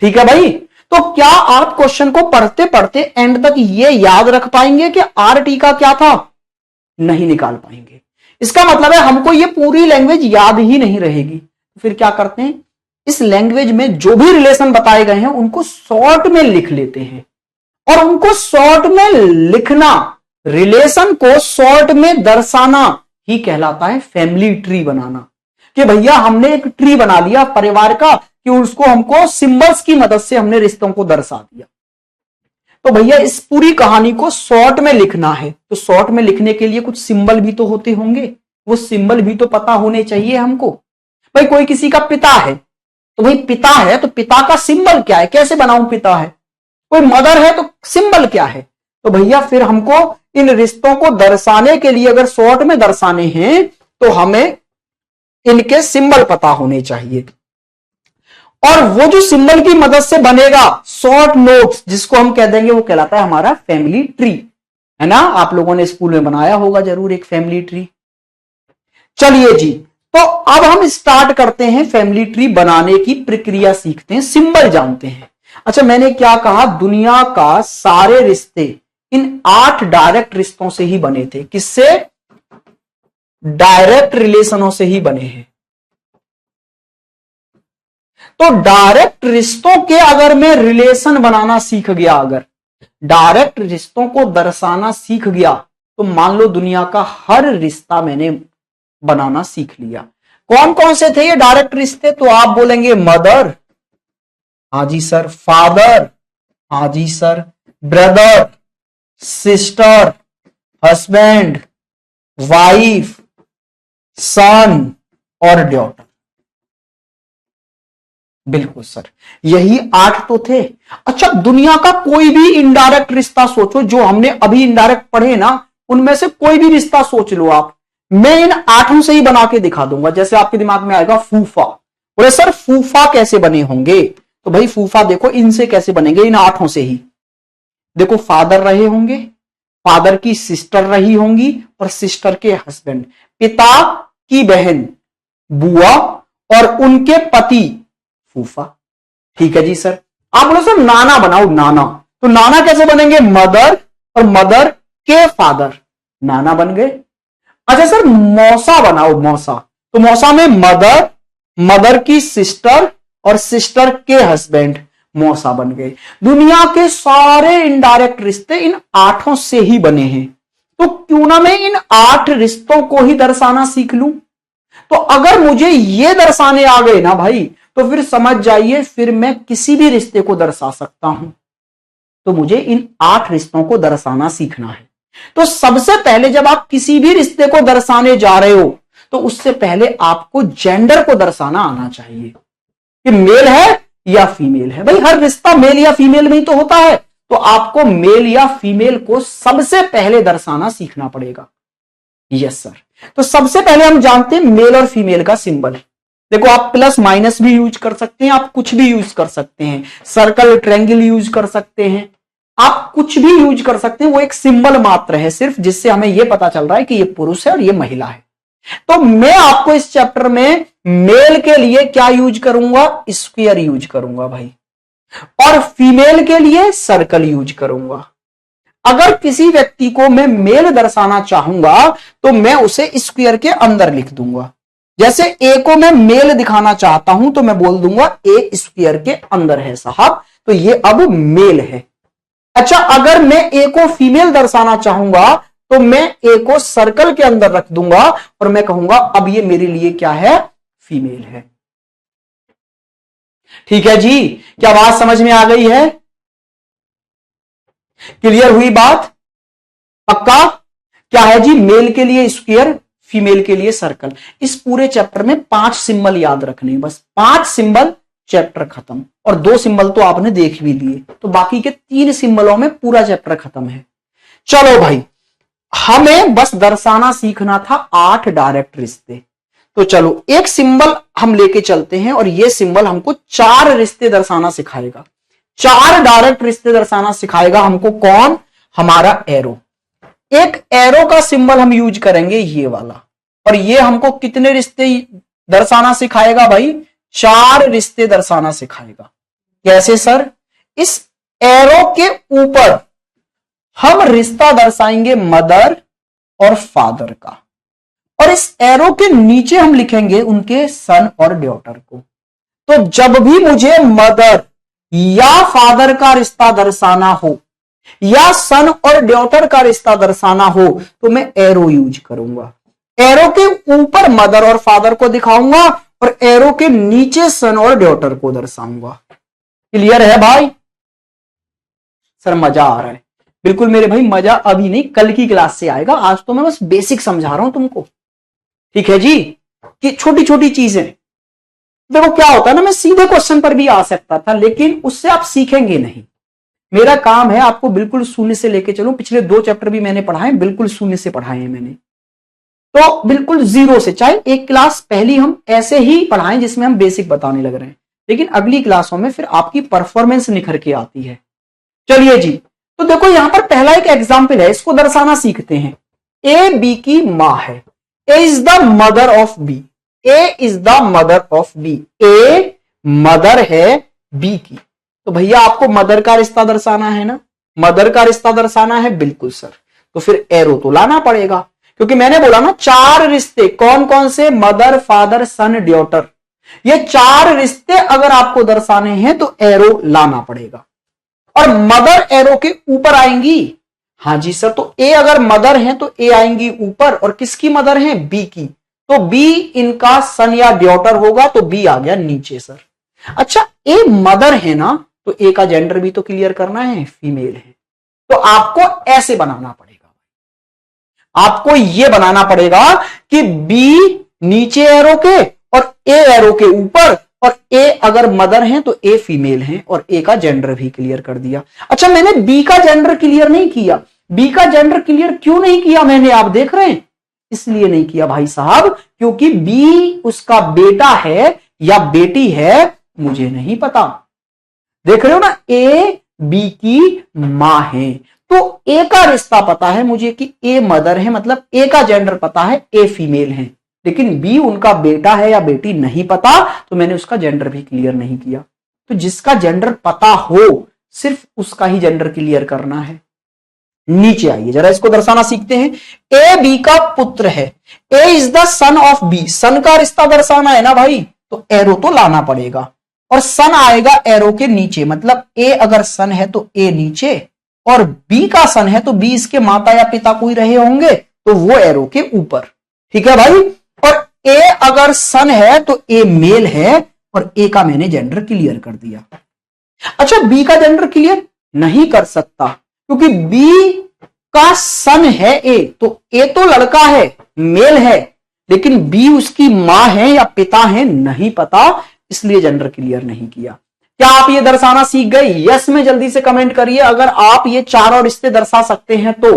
ठीक है भाई। तो क्या आप क्वेश्चन को पढ़ते पढ़ते एंड तक ये याद रख पाएंगे कि RT का क्या था, नहीं निकाल पाएंगे। इसका मतलब है हमको ये पूरी लैंग्वेज याद ही नहीं रहेगी। फिर क्या करते हैं, इस लैंग्वेज में जो भी रिलेशन बताए गए हैं उनको शॉर्ट में लिख लेते हैं, और उनको शॉर्ट में लिखना, रिलेशन को शॉर्ट में दर्शाना ही कहलाता है फैमिली ट्री बनाना। कि भैया हमने एक ट्री बना लिया परिवार का, कि उसको हमको सिंबल्स की मदद से हमने रिश्तों को दर्शा दिया। तो भैया इस पूरी कहानी को शॉर्ट में लिखना है, तो शॉर्ट में लिखने के लिए कुछ सिंबल भी तो होते होंगे, वो सिंबल भी तो पता होने चाहिए हमको। भाई कोई किसी का पिता है तो भाई पिता है तो पिता का सिंबल क्या है, कैसे बनाऊं पिता है। कोई मदर है तो सिंबल क्या है। तो भैया फिर हमको इन रिश्तों को दर्शाने के लिए अगर शॉर्ट में दर्शाने हैं तो हमें इनके सिंबल पता होने चाहिए, और वो जो सिंबल की मदद से बनेगा शॉर्ट नोट्स जिसको हम कह देंगे वो कहलाता है हमारा फैमिली ट्री, है ना। आप लोगों ने स्कूल में बनाया होगा जरूर एक फैमिली ट्री। चलिए जी, तो अब हम स्टार्ट करते हैं फैमिली ट्री बनाने की प्रक्रिया, सीखते हैं, सिंबल जानते हैं। अच्छा मैंने क्या कहा, दुनिया का सारे रिश्ते इन 8 डायरेक्ट रिश्तों से ही बने थे। किससे, डायरेक्ट रिलेशनों से ही बने हैं। तो डायरेक्ट रिश्तों के अगर मैं रिलेशन बनाना सीख गया, अगर डायरेक्ट रिश्तों को दर्शाना सीख गया, तो मान लो दुनिया का हर रिश्ता मैंने बनाना सीख लिया। कौन कौन से थे ये डायरेक्ट रिश्ते, तो आप बोलेंगे मदर, हाँ जी सर, फादर, हाँ जी sir, brother, sister, husband, wife, son और डॉटर। बिल्कुल सर, यही 8 तो थे। अच्छा दुनिया का कोई भी इनडायरेक्ट रिश्ता सोचो, जो हमने अभी इनडायरेक्ट पढ़े ना, उनमें से कोई भी रिश्ता सोच लो आप, मैं इन 8 से ही बना के दिखा दूंगा। जैसे आपके दिमाग में आएगा फूफा, बोले सर फूफा कैसे बने होंगे, तो भाई फूफा देखो इनसे कैसे बनेंगे, इन 8 से ही। देखो फादर रहे होंगे, फादर की सिस्टर रही होंगी और सिस्टर के हस्बैंड, पिता की बहन बुआ और उनके पति फूफा, ठीक है जी सर। आप बोलो सर नाना बनाओ, नाना, तो नाना कैसे बनेंगे, मदर और मदर के फादर, नाना बन गए। अच्छा सर मौसा बनाओ, मौसा, तो मौसा में मदर, मदर की सिस्टर और सिस्टर के हस्बैंड, मौसा बन गए। दुनिया के सारे इनडायरेक्ट रिश्ते इन 8 से ही बने हैं। तो क्यों ना मैं इन 8 रिश्तों को ही दर्शाना सीख लूं। तो अगर मुझे ये दर्शाने आ गए ना भाई, तो फिर समझ जाइए फिर मैं किसी भी रिश्ते को दर्शा सकता हूं। तो मुझे इन 8 रिश्तों को दर्शाना सीखना है। तो सबसे पहले जब आप किसी भी रिश्ते को दर्शाने जा रहे हो, तो उससे पहले आपको जेंडर को दर्शाना आना चाहिए कि मेल है या फीमेल है। भाई हर रिश्ता मेल या फीमेल में ही तो होता है, तो आपको मेल या फीमेल को सबसे पहले दर्शाना सीखना पड़ेगा। Yes sir. तो सबसे पहले हम जानते हैं मेल और फीमेल का सिंबल। देखो आप प्लस माइनस भी यूज कर सकते हैं, आप कुछ भी यूज कर सकते हैं, सर्कल ट्रायंगल यूज कर सकते हैं, आप कुछ भी यूज कर सकते हैं। वो एक सिंबल मात्र है सिर्फ, जिससे हमें यह पता चल रहा है कि ये पुरुष है और ये महिला है। तो मैं आपको इस चैप्टर में मेल के लिए क्या यूज करूंगा, स्क्वायर यूज करूंगा भाई, और फीमेल के लिए सर्कल यूज करूंगा। अगर किसी व्यक्ति को मैं मेल दर्शाना चाहूंगा तो मैं उसे स्क्वायर के अंदर लिख दूंगा। जैसे ए को मैं मेल दिखाना चाहता हूं तो मैं बोल दूंगा ए स्क्वायर के अंदर है साहब, तो ये अब मेल है। अच्छा, अगर मैं ए को फीमेल दर्शाना चाहूंगा तो मैं ए को सर्कल के अंदर रख दूंगा और मैं कहूंगा अब ये मेरे लिए क्या है, फीमेल है। ठीक है जी, क्या बात समझ में आ गई है? क्लियर हुई बात? पक्का? क्या है जी, मेल के लिए स्क्वायर, फीमेल के लिए सर्कल। इस पूरे चैप्टर में 5 सिंबल याद रखने, बस 5 सिंबल, चैप्टर खत्म। और 2 सिंबल तो आपने देख भी लिए, तो बाकी के 3 सिंबलों में पूरा चैप्टर खत्म है। चलो भाई, हमें बस दर्शाना सीखना था 8 डायरेक्ट रिश्ते। तो चलो एक सिंबल हम लेके चलते हैं और ये सिंबल हमको 4 रिश्ते दर्शाना सिखाएगा। 4 डायरेक्ट रिश्ते दर्शाना सिखाएगा हमको। कौन? हमारा एरो। एक एरो का सिंबल हम यूज करेंगे ये वाला, और ये हमको कितने रिश्ते दर्शाना सिखाएगा भाई? 4 रिश्ते दर्शाना सिखाएगा। कैसे सर? इस एरो के ऊपर हम रिश्ता दर्शाएंगे मदर और फादर का, और इस एरो के नीचे हम लिखेंगे उनके सन और डॉटर को। तो जब भी मुझे मदर या फादर का रिश्ता दर्शाना हो या सन और डॉटर का रिश्ता दर्शाना हो तो मैं एरो यूज करूंगा। एरो के ऊपर मदर और फादर को दिखाऊंगा और एरो के नीचे सन और डॉटर को दर्शाऊंगा। क्लियर है भाई? सर मजा आ रहा है। बिल्कुल मेरे भाई, मजा अभी नहीं, कल की क्लास से आएगा। आज तो मैं बस बेसिक समझा रहा हूं तुमको। ठीक है जी, कि छोटी छोटी चीजें। देखो क्या होता है ना, मैं सीधे क्वेश्चन पर भी आ सकता था, लेकिन उससे आप सीखेंगे नहीं। मेरा काम है आपको बिल्कुल शून्य से लेके चलूं। पिछले 2 चैप्टर भी मैंने पढ़ाए, बिल्कुल शून्य से पढ़ाए हैं मैंने, तो बिल्कुल जीरो से। चाहे एक क्लास पहली हम ऐसे ही पढ़ाएं जिसमें हम बेसिक बताने लग रहे हैं, लेकिन अगली क्लासों में फिर आपकी परफॉर्मेंस निखर के आती है। चलिए जी, तो देखो यहां पर पहला एक एग्जाम्पल है, इसको दर्शाना सीखते हैं। ए बी की मां है। A is the mother of B. A is the mother of B. A mother है बी की। तो भैया आपको मदर का रिश्ता दर्शाना है ना, मदर का रिश्ता दर्शाना है। बिल्कुल सर, तो फिर एरो तो लाना पड़ेगा, क्योंकि मैंने बोला ना 4 रिश्ते। कौन कौन से? मदर, फादर, सन, डॉटर। ये 4 रिश्ते अगर आपको दर्शाने हैं तो एरो लाना पड़ेगा। और मदर एरो के ऊपर आएंगी। हाँ जी सर, तो ए अगर मदर है तो ए आएंगी ऊपर, और किसकी मदर है? बी की। तो बी इनका सन या डॉटर होगा, तो बी आ गया नीचे सर। अच्छा, ए मदर है ना, तो ए का जेंडर भी तो क्लियर करना है, फीमेल है। तो आपको ऐसे बनाना पड़ेगा, आपको यह बनाना पड़ेगा कि बी नीचे एरो के और ए एरो के ऊपर, और ए अगर मदर है तो ए फीमेल है, और ए का जेंडर भी क्लियर कर दिया। अच्छा, मैंने बी का जेंडर क्लियर नहीं किया। बी का जेंडर क्लियर क्यों नहीं किया मैंने, आप देख रहे हैं? इसलिए नहीं किया भाई साहब, क्योंकि बी उसका बेटा है या बेटी है मुझे नहीं पता। देख रहे हो ना, ए बी की मां है, तो ए का रिश्ता पता है मुझे कि ए मदर है, मतलब ए का जेंडर पता है, ए फीमेल है। लेकिन बी उनका बेटा है या बेटी नहीं पता, तो मैंने उसका जेंडर भी क्लियर नहीं किया। तो जिसका जेंडर पता हो सिर्फ उसका ही जेंडर क्लियर करना है। नीचे आइए जरा, इसको दर्शाना सीखते हैं। ए बी का पुत्र है। A is the son of B. Son का रिश्ता दर्शाना है ना भाई, तो एरो तो लाना पड़ेगा, और सन आएगा एरो के नीचे। मतलब ए अगर सन है तो ए नीचे, और बी का सन है तो बी इसके माता या पिता कोई रहे होंगे, तो वो एरो के ऊपर। ठीक है भाई? और ए अगर सन है तो ए मेल है, और ए का मैंने जेंडर क्लियर कर दिया। अच्छा, बी का जेंडर क्लियर नहीं कर सकता, क्योंकि बी का सन है ए, तो ए तो लड़का है, मेल है, लेकिन बी उसकी मां है या पिता है नहीं पता, इसलिए जेंडर क्लियर नहीं किया। क्या आप ये दर्शाना सीख गए? यस में जल्दी से कमेंट करिए अगर आप ये चारों रिश्ते दर्शा सकते हैं तो।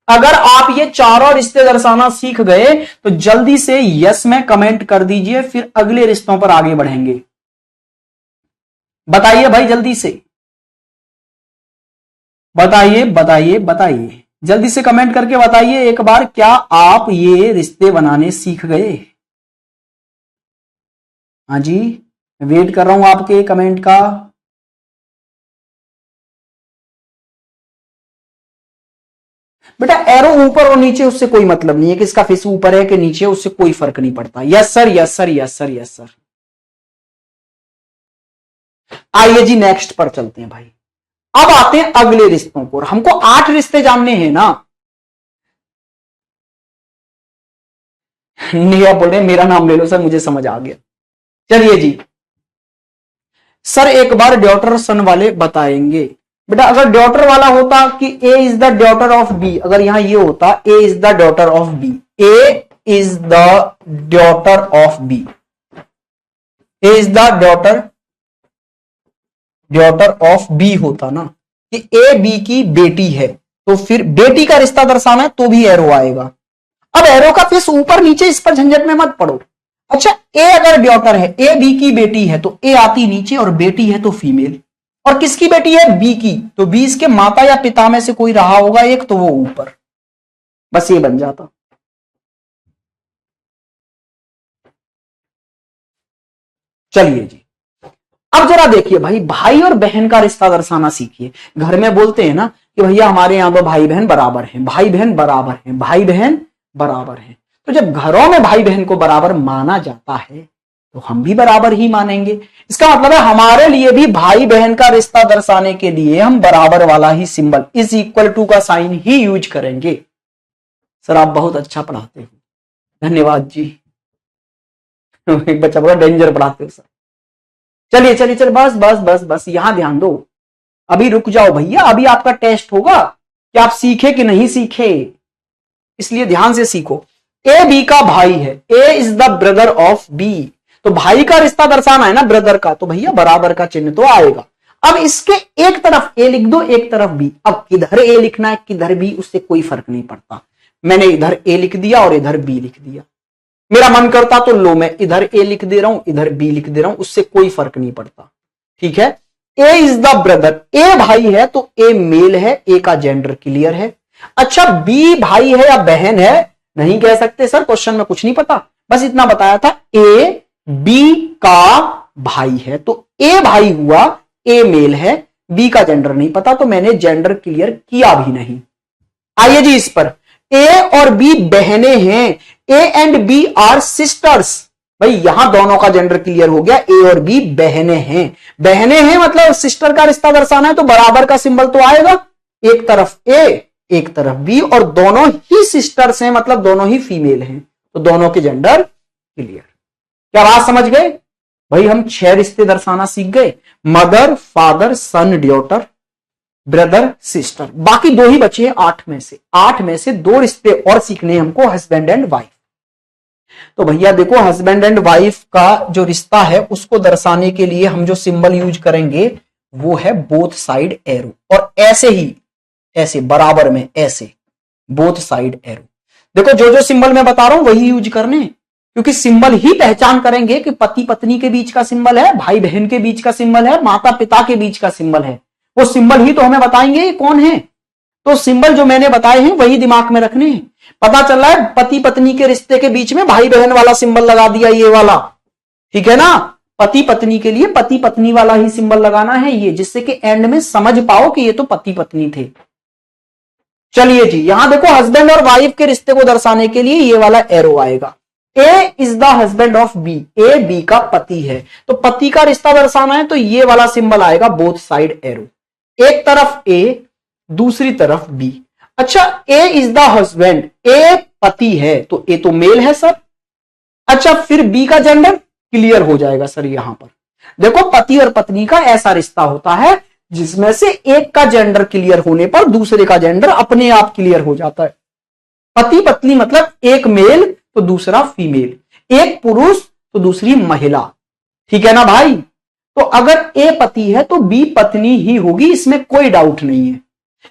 अगर आप ये चारों रिश्ते दर्शाना सीख गए तो जल्दी से यस में कमेंट कर दीजिए, फिर अगले रिश्तों पर आगे बढ़ेंगे। बताइए भाई जल्दी से, बताइए बताइए बताइए, जल्दी से कमेंट करके बताइए एक बार, क्या आप ये रिश्ते बनाने सीख गए? हाँ जी, वेट कर रहा हूं आपके कमेंट का। बेटा एरो ऊपर और नीचे उससे कोई मतलब नहीं है कि इसका फेस ऊपर है कि नीचे, उससे कोई फर्क नहीं पड़ता। Yes sir, yes sir, yes sir, yes sir. आइए जी नेक्स्ट पर चलते हैं भाई। अब आते हैं अगले रिश्तों पर। हमको 8 रिश्ते जानने हैं ना। नेहा बोल रहे मेरा नाम ले लो सर, मुझे समझ आ गया। चलिए जी सर, एक बार डॉटर सन वाले बताएंगे। बेटा अगर डॉटर वाला होता कि A is the daughter of B, अगर यहां ये होता A is the daughter of B, A is the daughter of B, A is the daughter of B होता ना, कि ए बी की बेटी है, तो फिर बेटी का रिश्ता दर्शाना है तो भी एरो आएगा। अब एरो का फेस ऊपर नीचे, इस पर झंझट में मत पड़ो। अच्छा ए अगर डॉटर है, ए बी की बेटी है, तो ए आती नीचे और बेटी है तो फीमेल। और किसकी बेटी है? बी की, तो बी इसके माता या पिता में से कोई रहा होगा एक, तो वो ऊपर, बस ये बन जाता। चलिए जी अब जरा देखिए भाई, भाई और बहन का रिश्ता दर्शाना सीखिए। घर में बोलते हैं ना कि भैया हमारे यहां तो भाई बहन बराबर हैं, भाई बहन बराबर हैं, भाई बहन बराबर हैं। तो जब घरों में भाई बहन को बराबर माना जाता है तो हम भी बराबर ही मानेंगे। इसका मतलब है हमारे लिए भी भाई बहन का रिश्ता दर्शाने के लिए हम बराबर वाला ही सिंबल इज इक्वल टू का साइन ही यूज करेंगे। सर आप बहुत अच्छा पढ़ाते हो, धन्यवाद जी। एक बच्चा बोला डेंजर पढ़ाते हो सर। चलिए चलिए चलिए, बस बस बस बस, यहां ध्यान दो। अभी रुक जाओ भैया, अभी आपका टेस्ट होगा कि आप सीखे कि नहीं सीखे, इसलिए ध्यान से सीखो। ए बी का भाई है, A is the brother of B, तो भाई का रिश्ता दर्शाना है ना ब्रदर का, तो भैया बराबर का चिन्ह तो आएगा। अब इसके एक तरफ ए लिख दो, एक तरफ बी। अब किधर ए लिखना है किधर बी, उससे कोई फर्क नहीं पड़ता। मैंने इधर ए लिख दिया और इधर बी लिख दिया। मेरा मन करता तो लो मैं इधर ए लिख दे रहा हूं, इधर बी लिख दे रहा हूं, उससे कोई फर्क नहीं पड़ता। ठीक है, ए इज द ब्रदर, ए भाई है तो ए मेल है, ए का जेंडर क्लियर है। अच्छा बी भाई है या बहन है नहीं कह सकते सर, क्वेश्चन में कुछ नहीं पता, बस इतना बताया था ए बी का भाई है, तो ए भाई हुआ, ए मेल है, बी का जेंडर नहीं पता, तो मैंने जेंडर क्लियर किया भी नहीं। आइए जी इस पर, ए और बी बहनें हैं, A and B are sisters. भाई यहां दोनों का जेंडर क्लियर हो गया, ए और बी बहनें हैं। बहनें हैं मतलब सिस्टर का रिश्ता दर्शाना है तो बराबर का सिंबल तो आएगा, एक तरफ ए एक तरफ बी, और दोनों ही सिस्टर्स हैं मतलब दोनों ही फीमेल हैं, तो दोनों के जेंडर क्लियर। क्या बात समझ गए भाई? हम 6 रिश्ते दर्शाना सीख गए, mother father son daughter brother sister, बाकी 2 ही बचे हैं 8 में से। 8 में से 2 रिश्ते और सीखने हमको, हस्बैंड एंड वाइफ। तो भैया देखो हस्बैंड एंड वाइफ का जो रिश्ता है उसको दर्शाने के लिए हम जो सिंबल यूज करेंगे वो है बोथ साइड एरो, और ऐसे ही ऐसे बराबर में ऐसे बोथ साइड एरो। देखो जो जो सिंबल मैं बता रहा हूं वही यूज करने, क्योंकि सिंबल ही पहचान करेंगे कि पति पत्नी के बीच का सिंबल है, भाई बहन के बीच का सिंबल है, माता पिता के बीच का सिंबल है। वो सिंबल ही तो हमें बताएंगे ये कौन है। तो सिंबल जो मैंने बताए हैं वही दिमाग में रखने हैं। पता चल रहा है पति पत्नी के रिश्ते के बीच में भाई बहन वाला सिंबल लगा दिया ये वाला, ठीक है ना। पति पत्नी के लिए पति पत्नी वाला ही सिंबल लगाना है ये, जिससे कि एंड में समझ पाओ कि ये तो पति पत्नी थे। चलिए जी यहां देखो हस्बैंड और वाइफ के रिश्ते को दर्शाने के लिए ये वाला एरो आएगा। A is the husband of B, A B का पति है, तो पति का रिश्ता दर्शाना है तो ये वाला सिंबल आएगा बोथ साइड एरो, एक तरफ ए दूसरी तरफ बी। अच्छा ए इज द हस्बैंड, ए पति है तो ए तो मेल है सर। अच्छा फिर बी का जेंडर क्लियर हो जाएगा सर। यहां पर देखो पति और पत्नी का ऐसा रिश्ता होता है जिसमें से एक का जेंडर क्लियर होने पर दूसरे का जेंडर अपने आप क्लियर हो जाता है। पति पत्नी मतलब एक मेल तो दूसरा फीमेल, एक पुरुष तो दूसरी महिला, ठीक है ना भाई। तो अगर ए पति है तो बी पत्नी ही होगी, इसमें कोई डाउट नहीं है।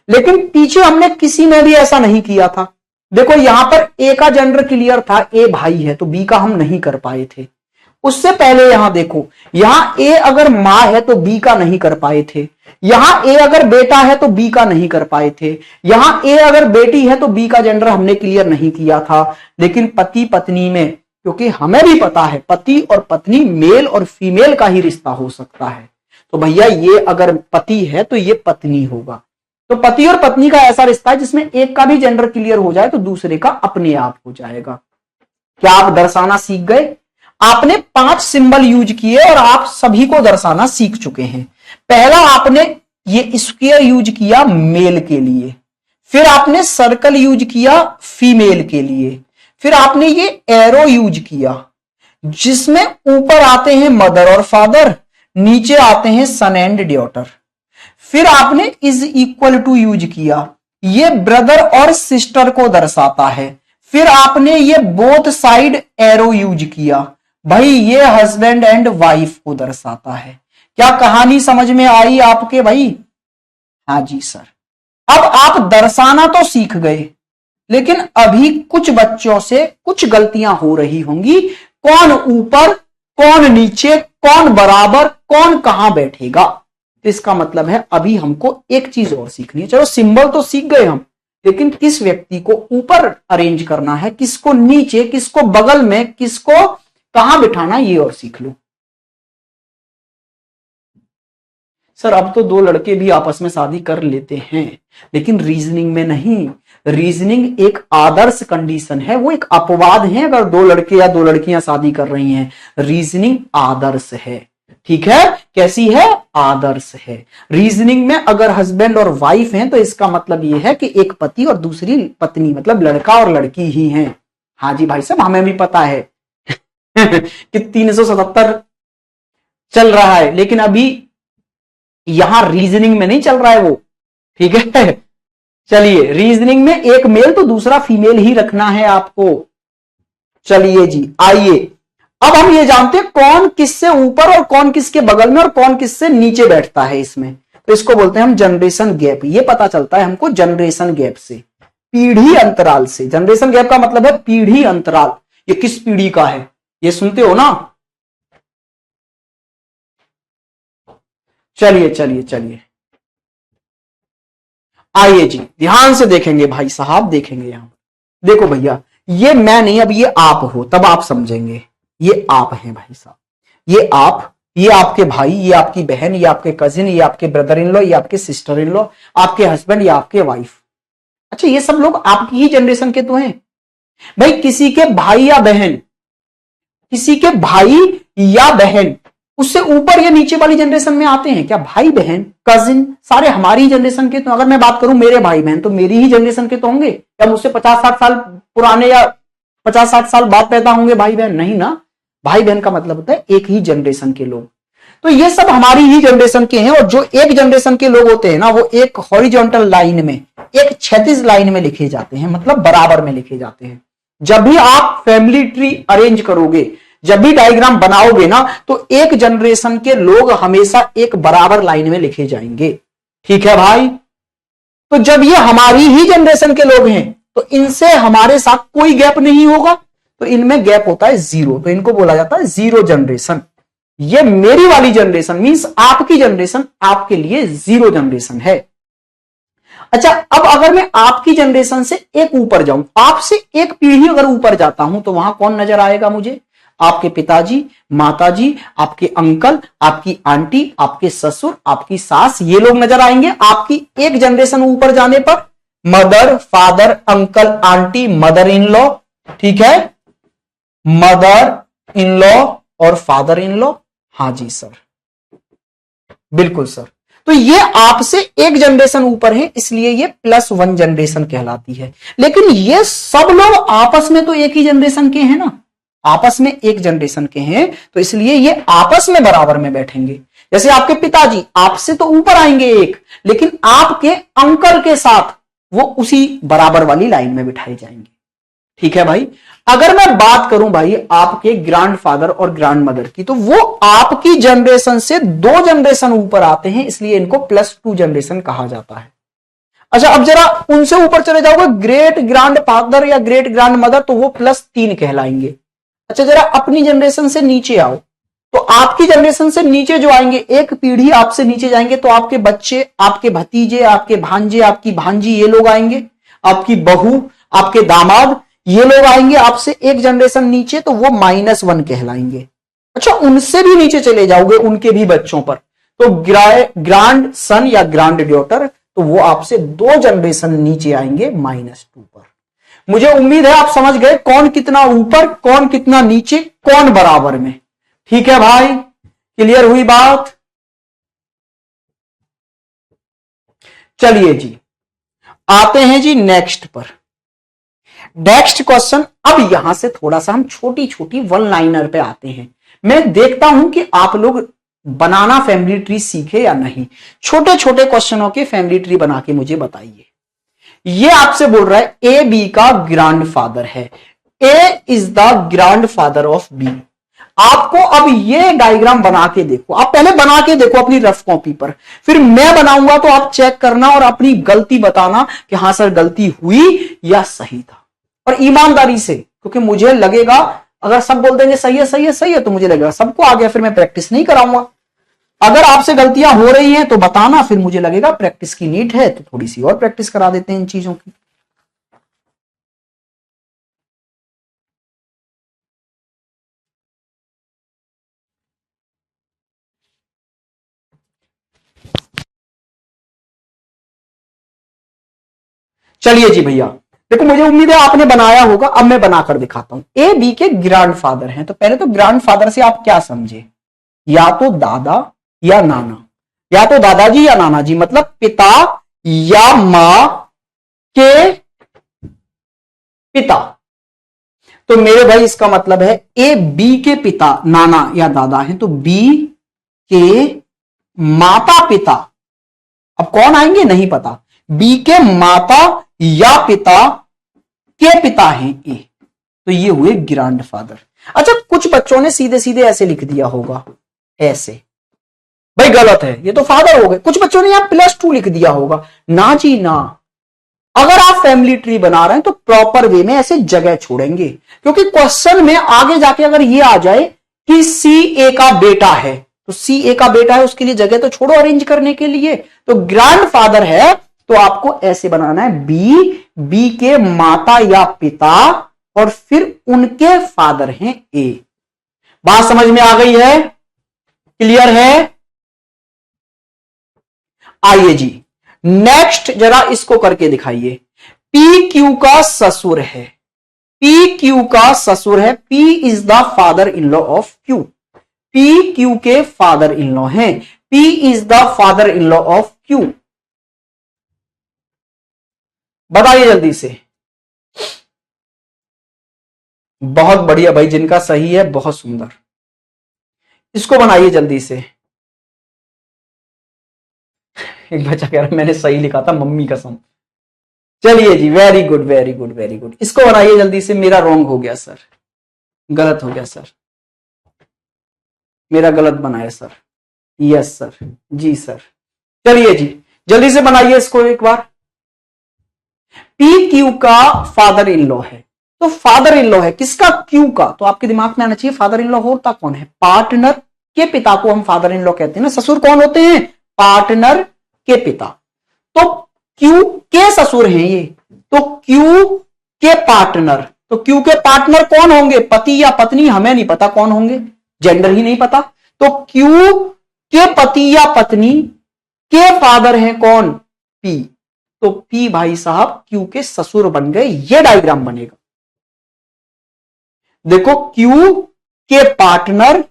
लेकिन पीछे हमने किसी में भी ऐसा नहीं किया था। देखो यहां पर ए का जेंडर क्लियर था, ए भाई है, तो बी का हम नहीं कर पाए थे। उससे पहले यहां देखो, यहां ए अगर मां है तो बी का नहीं कर पाए थे, यहां ए अगर बेटा है तो बी का नहीं कर पाए थे, यहां ए अगर बेटी है तो बी का जेंडर हमने क्लियर नहीं किया था। लेकिन पति पत्नी में, क्योंकि हमें भी पता है पति और पत्नी मेल और फीमेल का ही रिश्ता हो सकता है, तो भैया ये अगर पति है तो ये पत्नी होगा। तो पति और पत्नी का ऐसा रिश्ता है जिसमें एक का भी जेंडर क्लियर हो जाए तो दूसरे का अपने आप हो जाएगा। क्या आप दर्शाना सीख गए? आपने 5 सिंबल यूज किए और आप सभी को दर्शाना सीख चुके हैं। पहला आपने ये स्क्वायर यूज किया मेल के लिए, फिर आपने सर्कल यूज किया फीमेल के लिए, फिर आपने ये एरो यूज किया जिसमें ऊपर आते हैं मदर और फादर, नीचे आते हैं सन एंड डॉटर। फिर आपने इज इक्वल टू यूज किया, ये ब्रदर और सिस्टर को दर्शाता है। फिर आपने ये बोथ साइड एरो यूज किया, भाई ये हस्बैंड एंड वाइफ को दर्शाता है। क्या कहानी समझ में आई आपके भाई? हाँ जी सर। अब आप दर्शाना तो सीख गए, लेकिन अभी कुछ बच्चों से कुछ गलतियां हो रही होंगी। कौन ऊपर, कौन नीचे, कौन बराबर, कौन कहां बैठेगा। तो इसका मतलब है अभी हमको एक चीज और सीखनी है। चलो सिंबल तो सीख गए हम, लेकिन किस व्यक्ति को ऊपर अरेंज करना है, किसको नीचे, किसको बगल में, किसको कहां बिठाना, ये और सीख लो। सर अब तो 2 लड़के भी आपस में शादी कर लेते हैं, लेकिन रीजनिंग में नहीं। रीजनिंग एक आदर्श कंडीशन है, वो एक अपवाद है अगर 2 लड़के या 2 लड़कियां शादी कर रही हैं। रीजनिंग आदर्श है, ठीक है। कैसी है? आदर्श है। रीजनिंग में अगर हस्बैंड और वाइफ हैं तो इसका मतलब यह है कि एक पति और दूसरी पत्नी, मतलब लड़का और लड़की ही हैं। हाँ जी भाई साहब, हमें भी पता है कि 377 चल रहा है, लेकिन अभी यहां रीजनिंग में नहीं चल रहा है वो, ठीक है। चलिए रीजनिंग में एक मेल तो दूसरा फीमेल ही रखना है आपको। चलिए जी आइए, अब हम ये जानते हैं कौन किससे ऊपर और कौन किसके बगल में और कौन किससे नीचे बैठता है इसमें। तो इसको बोलते हैं हम जनरेशन गैप। ये पता चलता है हमको जनरेशन गैप से, पीढ़ी अंतराल से। जनरेशन गैप का मतलब है पीढ़ी अंतराल, ये किस पीढ़ी का है, ये सुनते हो ना। चलिए चलिए चलिए आइए जी, ध्यान से देखेंगे भाई साहब, देखेंगे यहां। देखो भैया, ये मैं नहीं, अब ये आप हो, तब आप समझेंगे। ये आप हैं भाई साहब, ये आप, ये आपके भाई, ये आपकी बहन, ये आपके कजिन, ये आपके ब्रदर इन लॉ, ये आपके सिस्टर इन लॉ, आपके हस्बैंड, ये आपके वाइफ। अच्छा, ये सब लोग आपकी ही जनरेशन के तो हैं भाई। किसी के भाई या बहन, किसी के भाई या बहन उससे ऊपर या नीचे वाली जनरेशन में आते हैं क्या? भाई बहन कजिन सारे हमारी जनरेशन के। तो अगर मैं बात करूं मेरे भाई बहन, तो मेरी ही जनरेशन के तो होंगे, या मुझसे 50-60 साल पुराने या 50-60 साल बाद पैदा होंगे भाई बहन? नहीं ना। भाई बहन का मतलब होता है एक ही जनरेशन के लोग। तो ये सब हमारी ही जनरेशन के हैं। और जो एक जनरेशन के लोग होते हैं ना, वो एक हॉरिजॉन्टल लाइन में, एक क्षैतिज लाइन में लिखे जाते हैं, मतलब बराबर में लिखे जाते हैं। जब भी आप फैमिली ट्री अरेंज करोगे, जब भी डायग्राम बनाओगे ना, तो एक जनरेशन के लोग हमेशा एक बराबर लाइन में लिखे जाएंगे, ठीक है भाई। तो जब ये हमारी ही जनरेशन के लोग हैं तो इनसे हमारे साथ कोई गैप नहीं होगा, तो इनमें गैप होता है 0, तो इनको बोला जाता है 0 जनरेशन। ये मेरी वाली जनरेशन मींस आपकी जनरेशन आपके लिए 0 जनरेशन है। अच्छा, अब अगर मैं आपकी जनरेशन से एक ऊपर जाऊं, आपसे एक पीढ़ी अगर ऊपर जाता हूं, तो वहां कौन नजर आएगा मुझे? आपके पिताजी, माताजी, आपके अंकल, आपकी आंटी, आपके ससुर, आपकी सास, ये लोग नजर आएंगे आपकी एक जनरेशन ऊपर जाने पर। Mother, father, uncle, aunty, mother in law, ठीक है, मदर इन लॉ और फादर इन लॉ। हाँ जी सर, बिल्कुल सर। तो ये आपसे एक जनरेशन ऊपर है, इसलिए ये +1 जनरेशन कहलाती है। लेकिन ये सब लोग आपस में तो एक ही जनरेशन के हैं ना, आपस में एक जनरेशन के हैं, तो इसलिए ये आपस में बराबर में बैठेंगे। जैसे आपके पिताजी आपसे तो ऊपर आएंगे एक, लेकिन आपके अंकल के साथ वो उसी बराबर वाली लाइन में बिठाए जाएंगे, ठीक है भाई। अगर मैं बात करूं भाई आपके ग्रैंडफादर और ग्रैंड मदर की, तो वो आपकी जनरेशन से 2 जनरेशन ऊपर आते हैं, इसलिए इनको +2 जनरेशन कहा जाता है। अच्छा, अब जरा उनसे ऊपर चले जाओगे, ग्रेट ग्रैंड फादर या ग्रेट ग्रैंड मदर, तो वो +3 कहलाएंगे। अच्छा, जरा अपनी जनरेशन से नीचे आओ, तो आपकी जनरेशन से नीचे जो आएंगे, एक पीढ़ी आपसे नीचे जाएंगे, तो आपके बच्चे, आपके भतीजे, आपके भांजे, आपकी भांजी, ये लोग आएंगे, आपकी बहू, आपके दामाद, ये लोग आएंगे आपसे एक जनरेशन नीचे, तो वो -1 कहलाएंगे। अच्छा, उनसे भी नीचे चले जाओगे, उनके भी बच्चों पर, तो ग्रैंड सन या ग्रैंड डॉटर, तो वो आपसे 2 जनरेशन नीचे आएंगे -2 पर। मुझे उम्मीद है आप समझ गए कौन कितना ऊपर, कौन कितना नीचे, कौन बराबर में। ठीक है भाई, क्लियर हुई बात? चलिए जी, आते हैं जी नेक्स्ट पर। नेक्स्ट क्वेश्चन, अब यहां से थोड़ा सा हम छोटी छोटी वन लाइनर पे आते हैं। मैं देखता हूं कि आप लोग बनाना फैमिली ट्री सीखे या नहीं। छोटे छोटे क्वेश्चनों के फैमिली ट्री बना के मुझे बताइए। ये आपसे बोल रहा है ए बी का ग्रैंडफादर है, A is the grandfather of B. आपको अब ये डायग्राम बना के देखो, आप पहले बना के देखो अपनी रफ कॉपी पर, फिर मैं बनाऊंगा तो आप चेक करना और अपनी गलती बताना कि हां सर गलती हुई या सही था, और ईमानदारी से, क्योंकि मुझे लगेगा अगर सब बोल देंगे सही है सही है सही है, तो मुझे लगेगा सबको आ गया, फिर मैं प्रैक्टिस नहीं कराऊंगा। अगर आपसे गलतियां हो रही हैं तो बताना, फिर मुझे लगेगा प्रैक्टिस की नीड है, तो थोड़ी सी और प्रैक्टिस करा देते हैं इन चीजों की। चलिए जी भैया, देखो मुझे उम्मीद है आपने बनाया होगा, अब मैं बनाकर दिखाता हूं। ए बी के ग्रैंडफादर हैं, तो पहले तो ग्रैंडफादर से आप क्या समझे, या तो दादा या नाना, या तो दादाजी या नाना जी, मतलब पिता या मां के पिता। तो मेरे भाई इसका मतलब है ए बी के पिता नाना या दादा हैं, तो बी के माता पिता, अब कौन आएंगे नहीं पता, बी के माता या पिता के पिता हैं ए, तो ये हुए ग्रैंडफादर। अच्छा, कुछ बच्चों ने सीधे सीधे ऐसे लिख दिया होगा, ऐसे, भाई गलत है, ये तो फादर हो गए। कुछ बच्चों ने यहां +2 लिख दिया होगा, ना जी ना। अगर आप फैमिली ट्री बना रहे हैं तो प्रॉपर वे में ऐसे जगह छोड़ेंगे, क्योंकि क्वेश्चन में आगे जाके अगर ये आ जाए कि सी ए का बेटा है, तो सी ए का बेटा है, उसके लिए जगह तो छोड़ो अरेंज करने के लिए। तो ग्रैंडफादर है तो आपको ऐसे बनाना है, बी के माता या पिता, और फिर उनके फादर हैं ए। बात समझ में आ गई है? क्लियर है? आइए जी नेक्स्ट, जरा इसको करके दिखाइए। पी क्यू का ससुर है, पी क्यू का ससुर है, P is the father in law of Q, P Q के फादर इन लॉ है, P is the father in law of Q. बताइए जल्दी से। बहुत बढ़िया भाई, जिनका सही है बहुत सुंदर, इसको बनाइए जल्दी से। एक बच्चा कह रहा है मैंने सही लिखा था, मम्मी कसम। चलिए जी, very good very good very good, इसको बनाइए जल्दी से। मेरा रॉन्ग हो गया सर, गलत हो गया सर, मेरा गलत बनाया sir. Yes sir, ji sir. चलिए जी जल्दी से बनाइए इसको एक बार। पी क्यू का फादर इन लॉ है, तो फादर इन लॉ है किसका, क्यू का, तो आपके दिमाग में आना चाहिए फादर इन लॉ होता कौन है, पार्टनर के पिता को हम फादर इन लॉ कहते हैं ना। ससुर कौन होते हैं, पार्टनर के पिता। तो क्यू के ससुर हैं ये, तो क्यू के पार्टनर, तो क्यू के पार्टनर कौन होंगे, पति या पत्नी, हमें नहीं पता कौन होंगे, जेंडर ही नहीं पता। तो क्यू के पति या पत्नी के फादर हैं कौन, पी, तो पी भाई साहब क्यू के ससुर बन गए। ये डायग्राम बनेगा, देखो क्यू के पार्टनर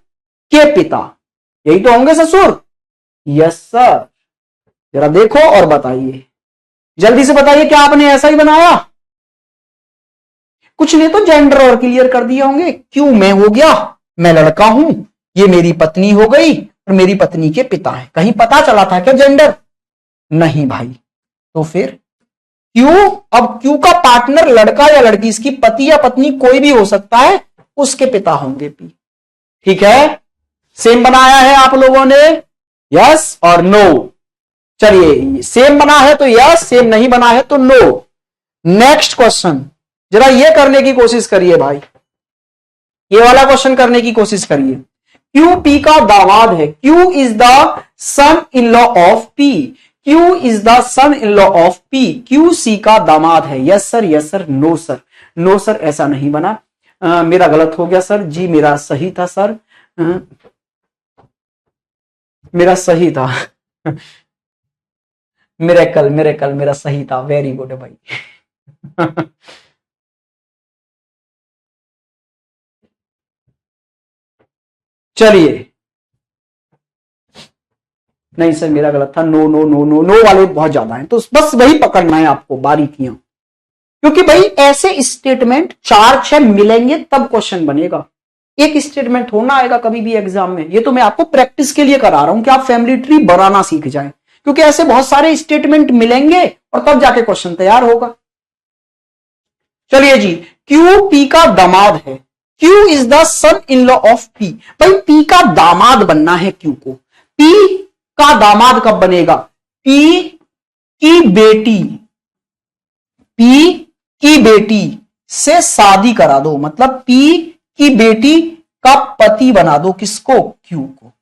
के पिता, यही तो होंगे ससुर। यस सर, जरा देखो और बताइए, जल्दी से बताइए, क्या आपने ऐसा ही बनाया? कुछ ने तो जेंडर और क्लियर कर दिए होंगे, क्यों मैं हो गया, मैं लड़का हूं, ये मेरी पत्नी हो गई और मेरी पत्नी के पिता है। कहीं पता चला था क्या जेंडर? नहीं भाई। तो फिर क्यू, अब क्यू का पार्टनर लड़का या लड़की, इसकी पति या पत्नी कोई भी हो सकता है, उसके पिता होंगे पी। ठीक है, सेम बनाया है आप लोगों ने, यस और नो। चलिए, सेम बना है तो यस, सेम नहीं बना है तो नो। नेक्स्ट क्वेश्चन, जरा ये करने की कोशिश करिए भाई, ये वाला क्वेश्चन करने की कोशिश करिए। क्यू पी का दामाद है, Q is the son in law of P, Q is the son in law of P, Q C का दामाद है। Yes sir, yes sir, no sir, no sir, ऐसा नहीं बना। मेरा गलत हो गया सर, जी मेरा सही था सर, मेरा सही था मेरे कल मेरा सही था, वेरी गुड भाई चलिए, नहीं सर मेरा गलत था, no no no no, no वाले बहुत ज्यादा हैं, तो बस वही पकड़ना है आपको, बारीकियां, क्योंकि भाई ऐसे स्टेटमेंट 4-6 मिलेंगे तब क्वेश्चन बनेगा, एक स्टेटमेंट होना आएगा कभी भी एग्जाम में। ये तो मैं आपको प्रैक्टिस के लिए करा रहा हूं कि आप फैमिली ट्री बनाना सीख जाएं, क्योंकि ऐसे बहुत सारे स्टेटमेंट मिलेंगे और तब जाके क्वेश्चन तैयार होगा। चलिए जी, क्यू पी का दामाद है, Q is the son in law of P. भाई पी का दामाद बनना है क्यू को, पी का दामाद कब बनेगा? पी की बेटी, पी की बेटी से शादी करा दो, मतलब पी की बेटी का पति बना दो, किसको? क्यू को।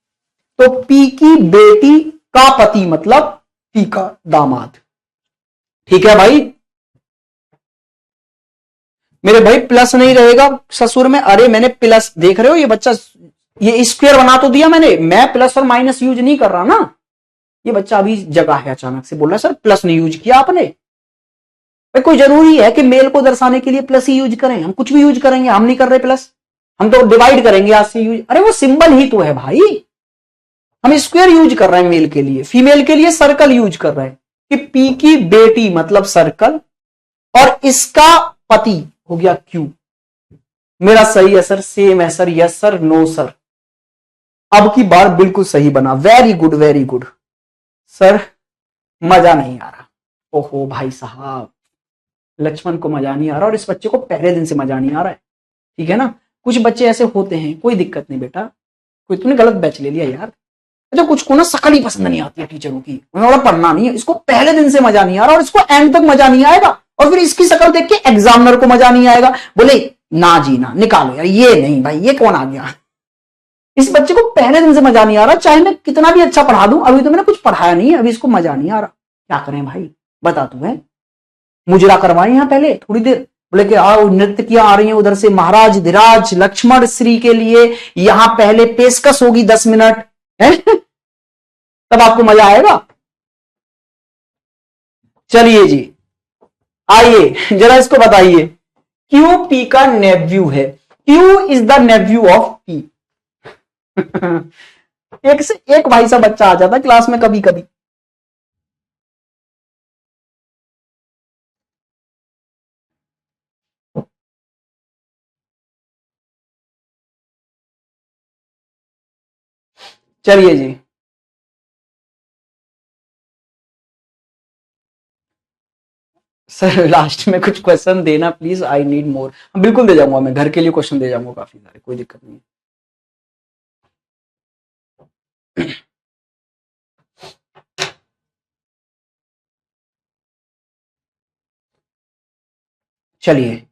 तो पी की बेटी का पति मतलब पी का दामाद। ठीक है भाई, मेरे भाई प्लस नहीं रहेगा ससुर में, अरे मैंने प्लस, देख रहे हो ये बच्चा, ये स्क्वायर बना तो दिया मैंने, मैं प्लस और माइनस यूज नहीं कर रहा ना, ये बच्चा अभी जगह है, अचानक से बोल रहा है सर प्लस नहीं यूज किया आपने। भाई कोई जरूरी है कि मेल को दर्शाने के लिए प्लस ही यूज करें? हम कुछ भी यूज करेंगे, हम नहीं कर रहे प्लस, हम तो डिवाइड करेंगे आज से यूज, अरे वो सिंबल ही तो है भाई, हम स्क्वायर यूज कर रहे हैं मेल के लिए, फीमेल के लिए सर्कल यूज कर रहे हैं, कि पी की बेटी मतलब सर्कल और इसका पति हो गया क्यू। मेरा सही है सर, सेम है sir, yes sir, no sir. अब की बार बिल्कुल सही बना, very good very good. Sir मजा नहीं आ रहा, ओहो भाई साहब, लक्ष्मण को मजा नहीं आ रहा और इस बच्चे को पहले दिन से मजा नहीं आ रहा है, ठीक है ना। कुछ बच्चे ऐसे होते हैं, कोई दिक्कत नहीं बेटा, कोई तुमने गलत बैच ले लिया यार। अच्छा कुछ को ना शकल ही पसंद नहीं आती है टीचरों की, उन्हें पढ़ना नहीं है, इसको पहले दिन से मजा नहीं आ रहा और इसको एंड तक मजा नहीं आएगा, और फिर इसकी शक्ल देख के एग्जामिनर को मजा नहीं आएगा, बोले ना जी ना, निकालो यार, ये नहीं भाई, ये कौन आ गया। इस बच्चे को पहले दिन से मजा नहीं आ रहा, चाहे मैं कितना भी अच्छा पढ़ा दूं, अभी तो मैंने कुछ पढ़ाया नहीं है, अभी इसको मजा नहीं आ रहा, क्या करें भाई बता तू है। मुजरा करवाए यहाँ पहले थोड़ी देर, बोले कि आओ नृत्य किया आ रही है उधर से, महाराज धीराज लक्ष्मण श्री के लिए यहां पहले पेशकश होगी 10 मिनट है तब आपको मजा आएगा। चलिए जी, आइए जरा इसको बताइए, क्यू पी का नेव्यू है, Q is the nephew of P. एक से एक भाई सा बच्चा आ जाता क्लास में कभी कभी। चलिए जी, सर लास्ट में कुछ क्वेश्चन देना प्लीज, आई नीड मोर। बिल्कुल दे जाऊंगा, मैं घर के लिए क्वेश्चन दे जाऊंगा काफी सारे, कोई दिक्कत नहीं। चलिए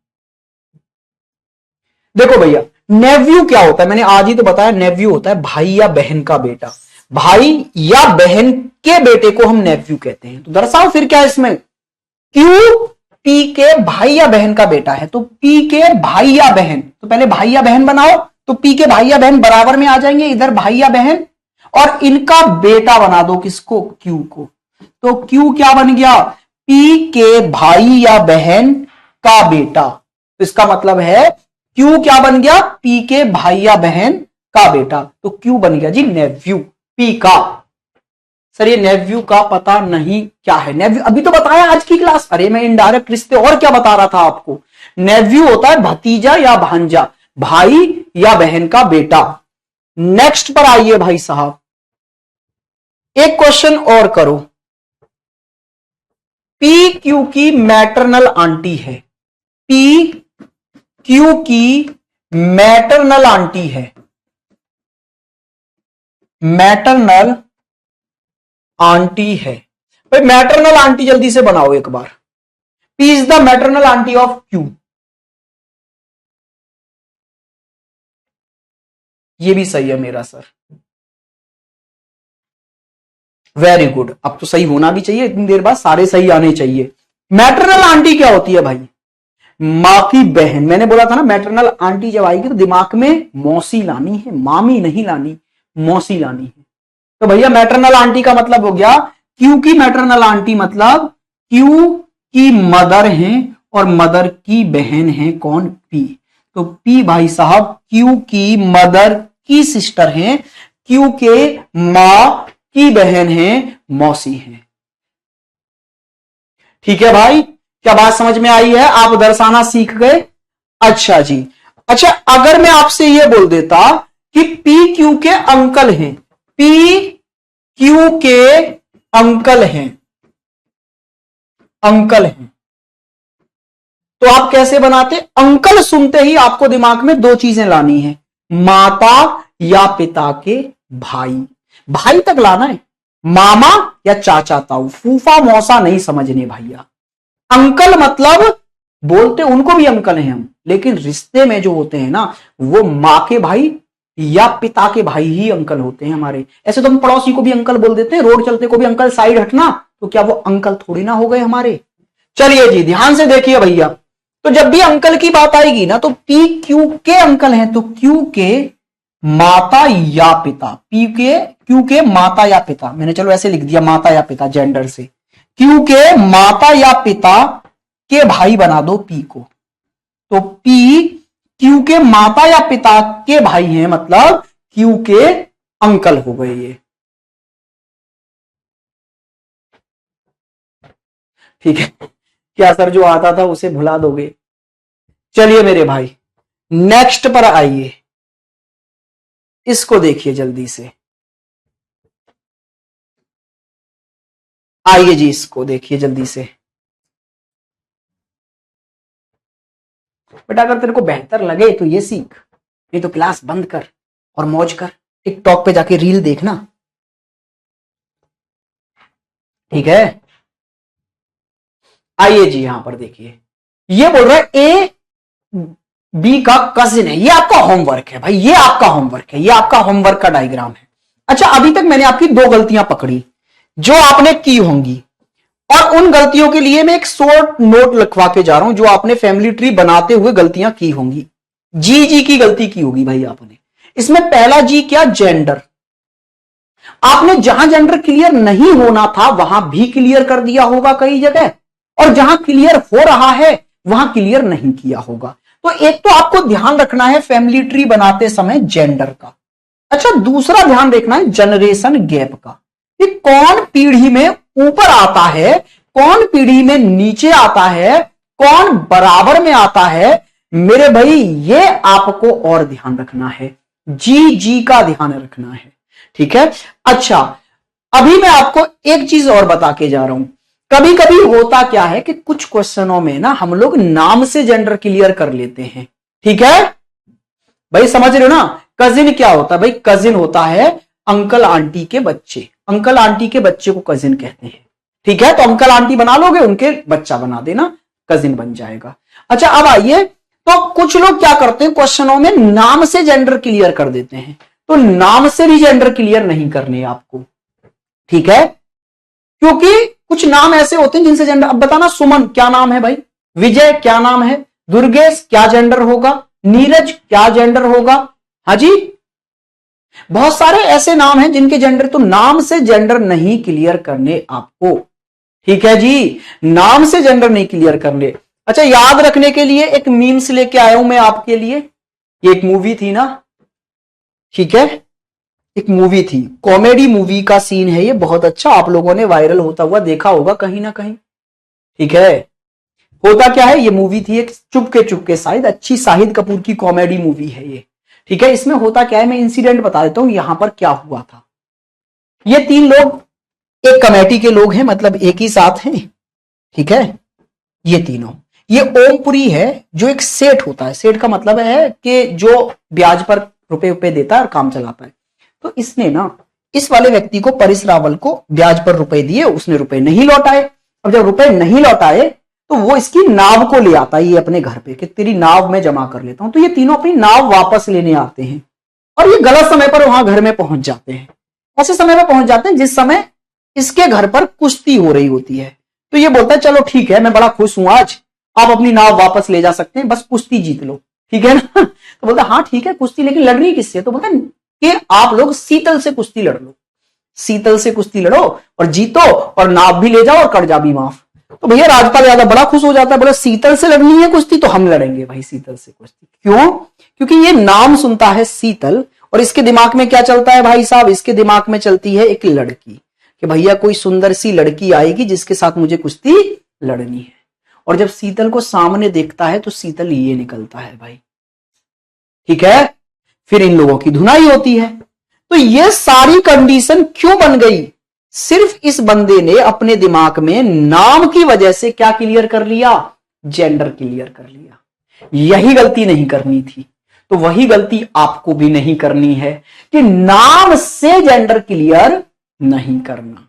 देखो भैया, नेव्यू क्या होता है, मैंने आज ही तो बताया, नेव्यू होता है भाई या बहन का बेटा, भाई या बहन के बेटे को हम नेव्यू कहते हैं। तो दर्शाओ फिर क्या इसमें, क्यू पी के भाई या बहन का बेटा है, तो पी के भाई या बहन, तो पहले भाई या बहन बनाओ, तो पी के भाई या बहन बराबर में आ जाएंगे, इधर भाई या बहन, और इनका बेटा बना दो किसको? क्यू को। तो क्यू क्या बन गया? पी के भाई या बहन का बेटा। तो इसका मतलब है क्यू क्या बन गया? पी के भाई या बहन का बेटा। तो क्यू बन गया जी नेव्यू पी का। सर ये नेव्यू का पता नहीं क्या है? नेव्यू अभी तो बताया आज की क्लास, अरे मैं इनडायरेक्ट रिश्ते और क्या बता रहा था आपको। नेव्यू होता है भतीजा या भांजा, भाई या बहन का बेटा। नेक्स्ट पर आइए भाई साहब, एक क्वेश्चन और करो। पी क्यू की मैटरनल आंटी है, पी क्यू की मैटरनल आंटी है, मैटरनल आंटी है। भाई मैटरनल आंटी जल्दी से बनाओ एक बार। P is the maternal aunty of Q. ये भी सही है मेरा सर, वेरी गुड। अब तो सही होना भी चाहिए, इतनी देर बाद सारे सही आने चाहिए। मैटरनल आंटी क्या होती है भाई? मां की बहन। मैंने बोला था ना मैटरनल आंटी जब आएगी तो दिमाग में मौसी लानी है, मामी नहीं लानी, मौसी लानी है। तो भैया मैटरनल आंटी का मतलब हो गया क्यू की मैटरनल आंटी, मतलब क्यू की मदर है और मदर की बहन है कौन? पी। तो पी भाई साहब क्यू की मदर की सिस्टर है, क्यू के मां की बहन है, मौसी है। ठीक है भाई, क्या बात समझ में आई है? आप दर्शाना सीख गए? अच्छा जी। अच्छा, अगर मैं आपसे यह बोल देता कि पी क्यू के अंकल हैं, पी क्यू के अंकल हैं, अंकल हैं, तो आप कैसे बनाते? अंकल सुनते ही आपको दिमाग में दो चीजें लानी है, माता या पिता के भाई। भाई तक लाना है, मामा या चाचा ताऊ, फूफा मौसा नहीं समझने भैया। अंकल मतलब बोलते उनको भी अंकल हैं हम, लेकिन रिश्ते में जो होते हैं ना वो मां के भाई या पिता के भाई ही अंकल होते हैं हमारे। ऐसे तो हम पड़ोसी को भी अंकल बोल देते हैं, रोड चलते को भी अंकल साइड हटना, तो क्या वो अंकल थोड़ी ना हो गए हमारे? चलिए जी ध्यान से देखिए भैया, तो जब भी अंकल की बात आएगी ना तो पी क्यू के अंकल हैं, तो क्यू के माता या पिता, पी के क्यू के माता या पिता, मैंने चलो ऐसे लिख दिया माता या पिता जेंडर से, क्यू के माता या पिता के भाई बना दो पी को। तो पी क्यू के माता या पिता के भाई हैं, मतलब क्यू के अंकल हो गए ये। ठीक है, क्या सर जो आता था उसे भुला दोगे? चलिए मेरे भाई नेक्स्ट पर आइए, इसको देखिए जल्दी से, आइए जी इसको देखिए जल्दी से। बेटा अगर तेरे को बेहतर लगे तो ये सीख, नहीं तो क्लास बंद कर और मौज कर, टिकटॉक पे जाके रील देखना। ठीक है, आइए जी यहां पर देखिए, ये बोल रहा है ए बी का कजिन है। ये आपका होमवर्क है भाई, ये आपका होमवर्क है, ये आपका होमवर्क का डायग्राम है। अच्छा, अभी तक मैंने आपकी दो गलतियां पकड़ी जो आपने की होंगी, और उन गलतियों के लिए मैं एक शॉर्ट नोट लिखवा के जा रहा हूं जो आपने फैमिली ट्री बनाते हुए गलतियां की होंगी। जी की गलती की होगी भाई आपने। इसमें पहला जी क्या? जेंडर। आपने जहां जेंडर क्लियर नहीं होना था वहां भी क्लियर कर दिया होगा कई जगह, और जहां क्लियर हो रहा है वहां क्लियर नहीं किया होगा। तो एक तो आपको ध्यान रखना है फैमिली ट्री बनाते समय जेंडर का। अच्छा, दूसरा ध्यान रखना है जनरेशन गैप का, कि कौन पीढ़ी में ऊपर आता है, कौन पीढ़ी में नीचे आता है, कौन बराबर में आता है। मेरे भाई ये आपको और ध्यान रखना है, जी का ध्यान रखना है। ठीक है, अच्छा अभी मैं आपको एक चीज और बता के जा रहा हूं। कभी कभी होता क्या है कि कुछ क्वेश्चनों में ना हम लोग नाम से जेंडर क्लियर कर लेते हैं। ठीक है भाई, समझ रहे हो ना? कजिन क्या होता है भाई? कजिन होता है अंकल आंटी के बच्चे, अंकल आंटी के बच्चे को कजिन कहते हैं। ठीक है, तो अंकल आंटी बना लोगे, उनके बच्चा बना देना, कजिन बन जाएगा। अच्छा अब आइए, तो कुछ लोग क्या करते हैं क्वेश्चनों में नाम से जेंडर क्लियर कर देते हैं, तो नाम से भी जेंडर क्लियर नहीं करने आपको। ठीक है, क्योंकि कुछ नाम ऐसे होते हैं जिनसे जेंडर, अब बताना सुमन क्या नाम है भाई, विजय क्या नाम है, दुर्गेश क्या जेंडर होगा, नीरज क्या जेंडर होगा। हाँ जी, बहुत सारे ऐसे नाम हैं जिनके जेंडर, तो नाम से जेंडर नहीं क्लियर करने आपको। ठीक है जी, नाम से जेंडर नहीं क्लियर करने। अच्छा, याद रखने के लिए एक मीम्स लेके आया हूं मैं आपके लिए। ये एक मूवी थी ना, ठीक है, एक मूवी थी, कॉमेडी मूवी का सीन है ये, बहुत अच्छा, आप लोगों ने वायरल होता हुआ देखा होगा कहीं ना कहीं। ठीक है, होता क्या है, ये मूवी थी एक चुपके चुपके, शायद अच्छी शाहिद कपूर की कॉमेडी मूवी है ये। ठीक है, इसमें होता क्या है, मैं इंसिडेंट बता देता हूं यहां पर क्या हुआ था। ये तीन लोग एक कमेटी के लोग हैं, मतलब एक ही साथ हैं। ठीक है, ये तीनों। ये ओमपुरी है जो एक सेठ होता है। सेठ का मतलब है कि जो ब्याज पर रुपए देता है और काम चलाता है। तो इसने ना इस वाले व्यक्ति को, परेश रावल को, ब्याज पर रुपए दिए, उसने रुपए नहीं लौटाए। अब जब रुपए नहीं लौटाए तो वो इसकी नाव को ले आता है ये अपने घर पे कि तेरी नाव में जमा कर लेता हूं। तो ये तीनों अपनी नाव वापस लेने आते हैं और ये गलत समय पर वहां घर में पहुंच जाते हैं। ऐसे समय में पहुंच जाते हैं जिस समय इसके घर पर कुश्ती हो रही होती है। तो ये बोलता है चलो ठीक है, मैं बड़ा खुश हूं, आज आप अपनी नाव वापस ले जा सकते हैं, बस कुश्ती जीत लो, ठीक है ना। तो बोलता हाँ ठीक है कुश्ती, लेकिन लड़नी किससे? तो बोलता कि आप लोग शीतल से कुश्ती लड़ लो, शीतल से कुश्ती लड़ो और जीतो और नाव भी ले जाओ और कर्जा भी माफ। तो भैया राजपाल यादव बड़ा खुश हो जाता है, बोला शीतल से लड़नी है कुश्ती तो हम लड़ेंगे भाई शीतल से कुश्ती। क्यों? क्योंकि ये नाम सुनता है शीतल और इसके दिमाग में क्या चलता है भाई साहब? इसके दिमाग में चलती है एक लड़की कि भैया कोई सुंदर सी लड़की आएगी जिसके साथ मुझे कुश्ती लड़नी है। और जब शीतल को सामने देखता है तो शीतल ये निकलता है भाई, ठीक है। फिर इन लोगों की धुनाई होती है। तो ये सारी कंडीशन क्यों बन गई? सिर्फ इस बंदे ने अपने दिमाग में नाम की वजह से क्या क्लियर कर लिया? जेंडर क्लियर कर लिया। यही गलती नहीं करनी थी। तो वही गलती आपको भी नहीं करनी है कि नाम से जेंडर क्लियर नहीं करना।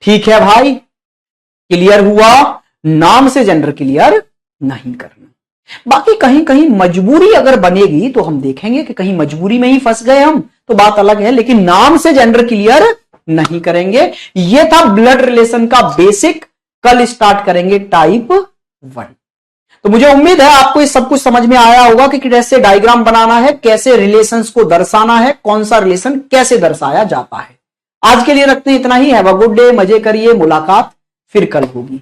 ठीक है भाई, क्लियर हुआ? नाम से जेंडर क्लियर नहीं करना। बाकी कहीं कहीं मजबूरी अगर बनेगी तो हम देखेंगे कि कहीं मजबूरी में ही फंस गए हम, तो बात अलग है, लेकिन नाम से जेंडर क्लियर नहीं करेंगे। यह था ब्लड रिलेशन का बेसिक। कल स्टार्ट करेंगे टाइप 1। तो मुझे उम्मीद है आपको ये सब कुछ समझ में आया होगा कि कैसे डायग्राम बनाना है, कैसे रिलेशंस को दर्शाना है, कौन सा रिलेशन कैसे दर्शाया जाता है। आज के लिए रखते हैं इतना ही। हैव अ गुड डे, मजे करिए, मुलाकात फिर कल होगी।